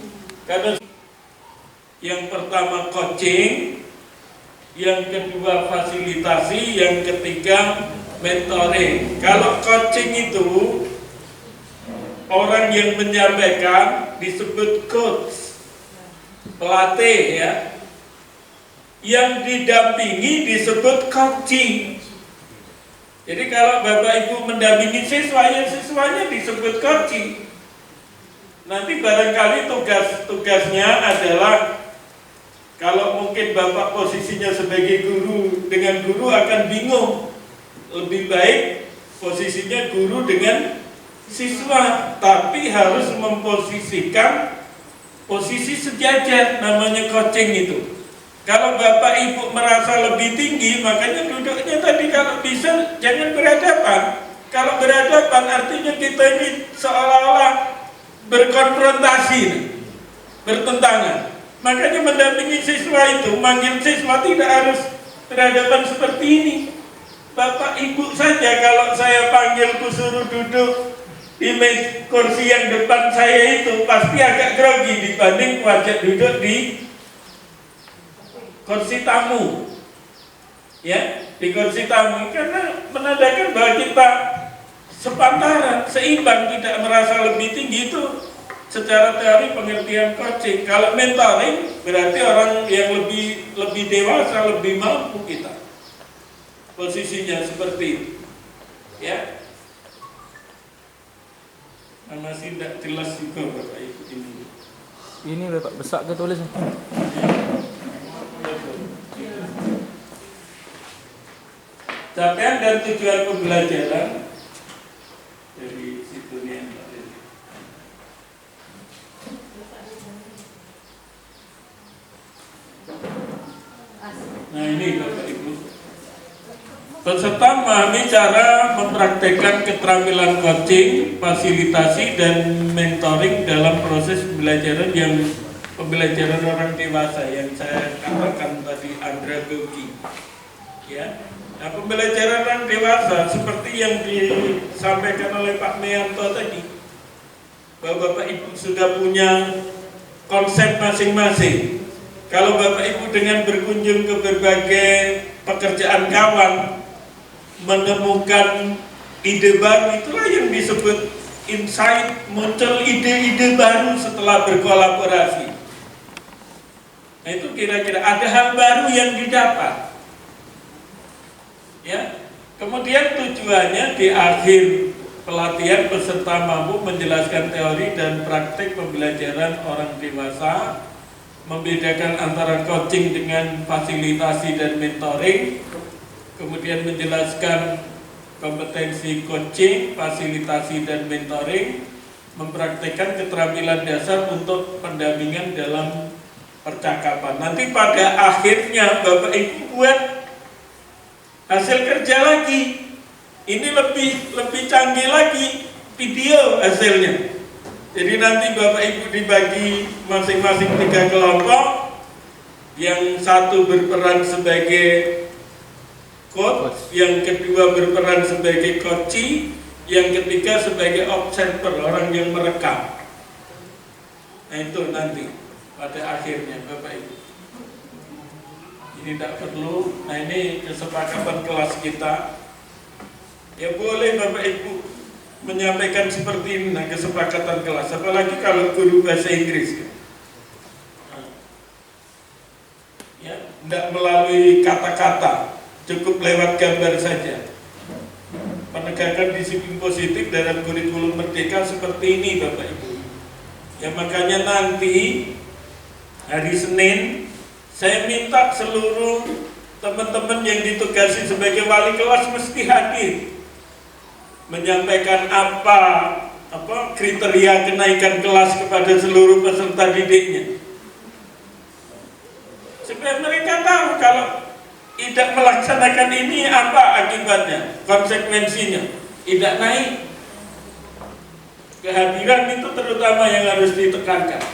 Karena yang pertama coaching, yang kedua fasilitasi, yang ketiga mentoring. Kalau coaching itu orang yang menyampaikan disebut coach, pelatih, ya. Yang didampingi disebut coaching. Jadi kalau Bapak Ibu mendampingi siswanya disebut coaching. Nanti barangkali tugasnya adalah, kalau mungkin Bapak posisinya sebagai guru, dengan guru akan bingung. Lebih baik posisinya guru dengan siswa, tapi harus memposisikan posisi sejajar, namanya coaching itu. Kalau Bapak Ibu merasa lebih tinggi, makanya duduknya tadi kalau bisa jangan berhadapan. Kalau berhadapan artinya kita ini seolah-olah berkonfrontasi, bertentangan. Makanya mendampingi siswa itu, manggil siswa tidak harus berhadapan seperti ini. Bapak Ibu saja kalau saya panggil suruh duduk di kursi yang depan saya itu pasti agak grogi dibanding wajah duduk di kursi tamu, ya, di kursi tamu, karena menandakan bahwa kita sepantaran, seimbang, tidak merasa lebih tinggi. Itu secara teori pengertian coaching. Kalau mentoring berarti orang yang lebih dewasa, lebih mampu kita, posisinya seperti itu, ya. Nah, masih tidak jelas juga Bapak Ibu ini. Ini Bapak besar ke tulis? Capaian dan tujuan pembelajaran dari situ nih. Nah, ini Bapak Ibu. Peserta memahami cara mempraktekkan keterampilan coaching, fasilitasi, dan mentoring dalam proses pembelajaran orang dewasa yang saya katakan tadi, andragogi. Ya. Nah, pembelajaran orang dewasa seperti yang disampaikan oleh Pak Meanto tadi, bahwa Bapak Ibu sudah punya konsep masing-masing. Kalau Bapak Ibu dengan berkunjung ke berbagai pekerjaan kawan menemukan ide baru, itulah yang disebut insight, muncul ide-ide baru setelah berkolaborasi. Nah, itu kira-kira ada hal baru yang didapat. Ya, kemudian tujuannya di akhir pelatihan peserta mampu menjelaskan teori dan praktik pembelajaran orang dewasa, membedakan antara coaching dengan fasilitasi dan mentoring, kemudian menjelaskan kompetensi coaching, fasilitasi dan mentoring, mempraktikkan keterampilan dasar untuk pendampingan dalam percakapan. Nanti pada akhirnya Bapak Ibu buat hasil kerja lagi. Ini lebih canggih lagi video hasilnya. Jadi nanti Bapak Ibu dibagi masing-masing 3 kelompok. Yang satu berperan sebagai coach, yang kedua berperan sebagai coachee, yang ketiga sebagai observer, orang yang merekam. Nah, itu nanti pada akhirnya Bapak Ibu. Ini tidak perlu. Nah, ini kesepakatan kelas kita. Ya boleh Bapak Ibu menyampaikan seperti ini, nah, kesepakatan kelas. Apalagi kalau guru bahasa Inggris. Ya, tidak melalui kata-kata, cukup lewat gambar saja. Penegakan disiplin positif dalam kurikulum Merdeka seperti ini Bapak Ibu. Ya makanya nanti hari Senin saya minta seluruh teman-teman yang ditugasi sebagai wali kelas mesti hadir, menyampaikan apa kriteria kenaikan kelas kepada seluruh peserta didiknya, supaya mereka tahu kalau tidak melaksanakan ini apa akibatnya, konsekuensinya tidak naik. Kehadiran itu terutama yang harus ditekankan.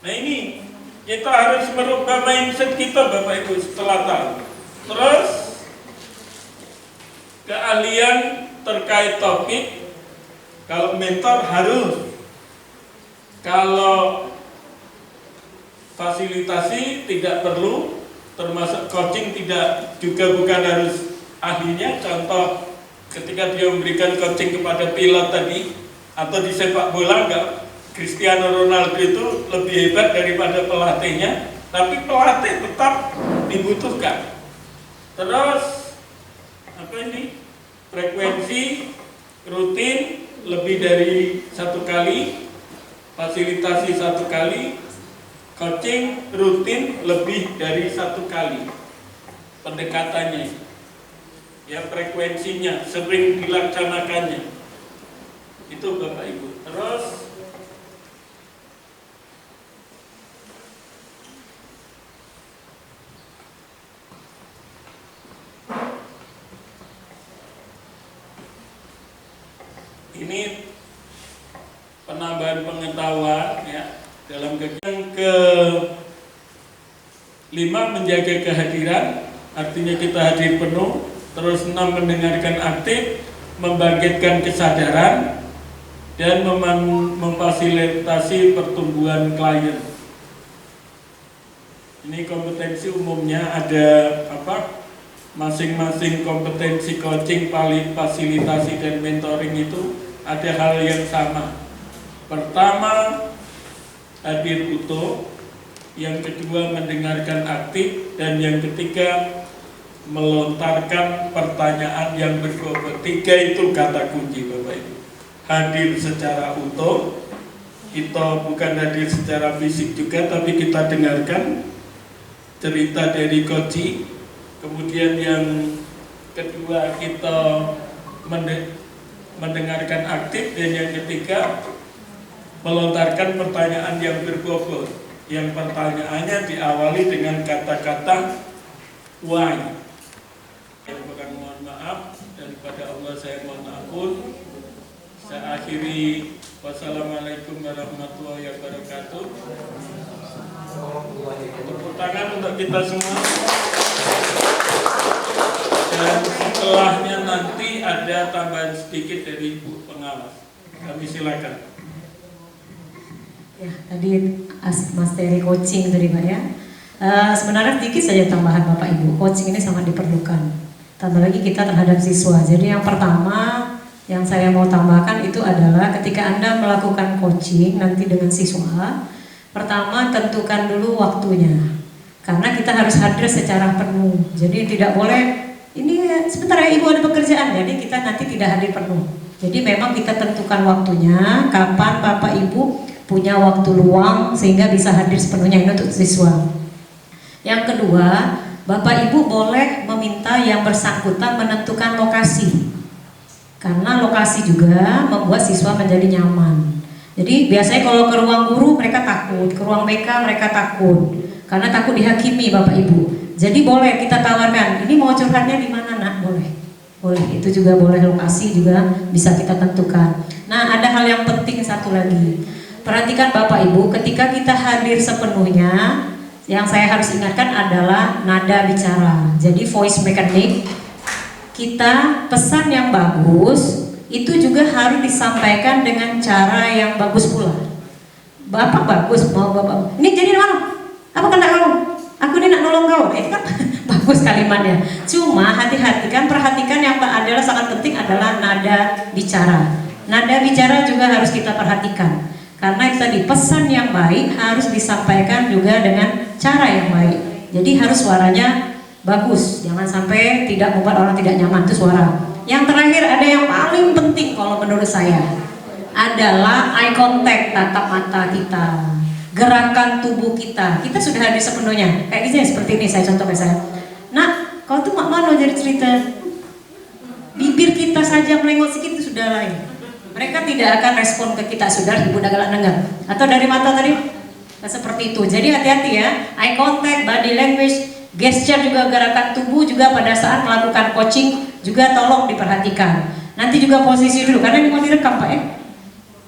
Nah ini kita harus merubah mindset kita Bapak Ibu setelah tahu. Terus keahlian terkait topik, kalau mentor harus, kalau fasilitasi tidak perlu, termasuk coaching tidak juga bukan harus ahlinya. Contoh ketika dia memberikan coaching kepada pilot tadi atau di sepak bola, enggak, Cristiano Ronaldo itu lebih hebat daripada pelatihnya, tapi pelatih tetap dibutuhkan. Terus apa ini? Frekuensi rutin lebih dari 1 kali, fasilitasi 1 kali, coaching rutin lebih dari 1 kali. Pendekatannya, ya frekuensinya, sering dilaksanakannya. Itu Bapak Ibu. Terus ini penambahan pengetahuan ya dalam kegiatan. Ke-5 menjaga kehadiran, artinya kita hadir penuh. Terus 6 mendengarkan aktif, membangkitkan kesadaran, dan memfasilitasi pertumbuhan klien. Ini kompetensi umumnya ada masing-masing kompetensi coaching, fasilitasi, dan mentoring itu ada hal yang sama. Pertama, hadir utuh. Yang kedua, mendengarkan aktif. Dan yang ketiga, melontarkan pertanyaan yang berbobot. 3 itu kata kunci Bapak Ibu. Hadir secara utuh, kita bukan hadir secara fisik juga, tapi kita dengarkan cerita dari coaching. Kemudian yang kedua, kita mendengarkan aktif. Dan yang ketiga, melontarkan pertanyaan yang berbobot, yang pertanyaannya diawali dengan kata-kata why. Saya mohon maaf, daripada Allah saya mohon ampun. Saya akhiri, wassalamualaikum warahmatullahi wabarakatuh. Tepuk tangan untuk kita semua. Dan setelahnya nanti ada tambahan sedikit dari Ibu Pengawas. Kami silakan. Ya, tadi materi coaching tadi Pak ya. Sebenarnya sedikit saja tambahan Bapak Ibu. Coaching ini sangat diperlukan. Tambah lagi kita terhadap siswa. Jadi yang pertama yang saya mau tambahkan itu adalah ketika Anda melakukan coaching nanti dengan siswa, pertama tentukan dulu waktunya. Karena kita harus hadir secara penuh. Jadi tidak boleh ini sebentar ya Ibu ada pekerjaan, jadi kita nanti tidak hadir penuh. Jadi memang kita tentukan waktunya, kapan Bapak Ibu punya waktu luang sehingga bisa hadir sepenuhnya ini untuk siswa. Yang kedua, Bapak Ibu boleh meminta yang bersangkutan menentukan lokasi. Karena lokasi juga membuat siswa menjadi nyaman. Jadi biasanya kalau ke ruang guru mereka takut, ke ruang BK mereka takut. Karena takut dihakimi Bapak Ibu. Jadi boleh kita tawarkan, ini mau curhatnya di mana nak? Boleh. Boleh, itu juga boleh, lokasi juga bisa kita tentukan. Nah, ada hal yang penting satu lagi. Perhatikan Bapak Ibu, ketika kita hadir sepenuhnya, yang saya harus ingatkan adalah nada bicara. Jadi voice mechanic, kita pesan yang bagus itu juga harus disampaikan dengan cara yang bagus pula. Bapak bagus, mau Bapak, ini jadi mana? Apa kena kamu? Aku ini nak nolong kau. Itu kan bagus kalimatnya. Cuma hati-hati kan, perhatikan yang adalah sangat penting adalah nada bicara. Nada bicara juga harus kita perhatikan. Karena itu tadi pesan yang baik harus disampaikan juga dengan cara yang baik. Jadi harus suaranya bagus, jangan sampai tidak membuat orang tidak nyaman itu suara. Yang terakhir ada yang paling penting kalau menurut saya adalah eye contact, tatap mata kita, gerakan tubuh kita. Kita sudah hadir sepenuhnya. Kayak gini seperti ini saya contohnya saya. Nah, kau tuh mak mana jadi cerita? Bibir kita saja melengok sedikit itu sudah lain. Mereka tidak akan respon ke kita, sudah ibu galak dengar. Atau dari mata tadi seperti itu. Jadi hati-hati ya, eye contact, body language, gesture juga gerakan tubuh juga pada saat melakukan coaching juga tolong diperhatikan. Nanti juga posisi dulu karena ini mau direkam Pak ya.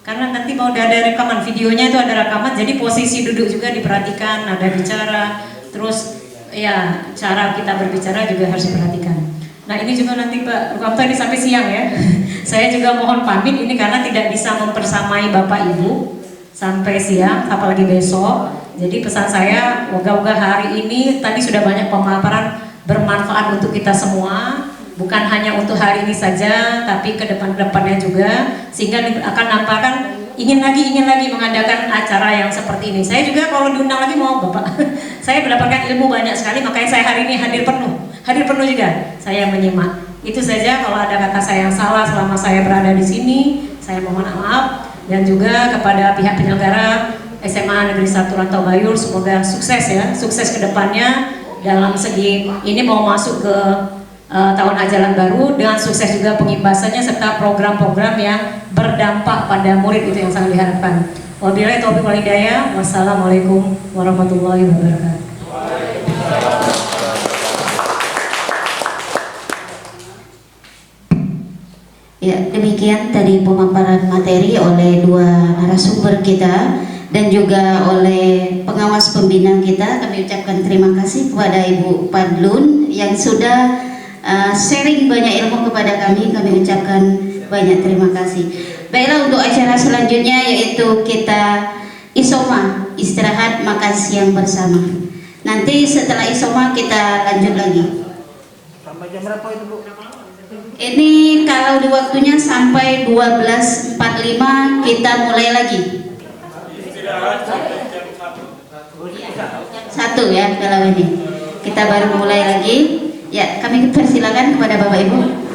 Karena nanti mau ada rekaman videonya itu ada rekaman, jadi posisi duduk juga diperhatikan, ada bicara, terus ya cara kita berbicara juga harus diperhatikan. Nah ini juga nanti Pak Rukamto ini sampai siang ya. Saya juga mohon pamit ini karena tidak bisa mempersamai Bapak Ibu sampai siang, apalagi besok. Jadi pesan saya, moga-moga hari ini tadi sudah banyak pemaparan bermanfaat untuk kita semua. Bukan hanya untuk hari ini saja, tapi ke depan-depannya juga, sehingga akan nampakkan ingin lagi mengadakan acara yang seperti ini. Saya juga kalau diundang lagi mau Bapak. Saya mendapatkan ilmu banyak sekali, makanya saya hari ini hadir penuh juga. Saya menyimak. Itu saja, kalau ada kata saya yang salah selama saya berada di sini, saya mohon maaf. Dan juga kepada pihak penyelenggara SMA Negeri 1 Rantau Bayur, semoga sukses ya, sukses ke depannya dalam segi ini mau masuk ke tahun ajaran baru dengan sukses juga pengibasannya serta program-program yang berdampak pada murid itu yang sangat diharapkan. Wabillahi taufiq wal hidayah. Wassalamualaikum warahmatullahi wabarakatuh. Ya, demikian tadi pemaparan materi oleh dua narasumber kita dan juga oleh pengawas pembina kita. Kami ucapkan terima kasih kepada Ibu Padlun yang sudah sharing banyak ilmu kepada kami. Kami ucapkan banyak terima kasih. Baiklah, untuk acara selanjutnya yaitu kita isoma, istirahat makan siang bersama. Nanti setelah isoma kita lanjut lagi. Sampai jam berapa itu Bu? Ini kalau di waktunya sampai 12.45 kita mulai lagi. Satu ya kalau ini. Kita baru mulai lagi. Ya, kami persilakan kepada Bapak Ibu.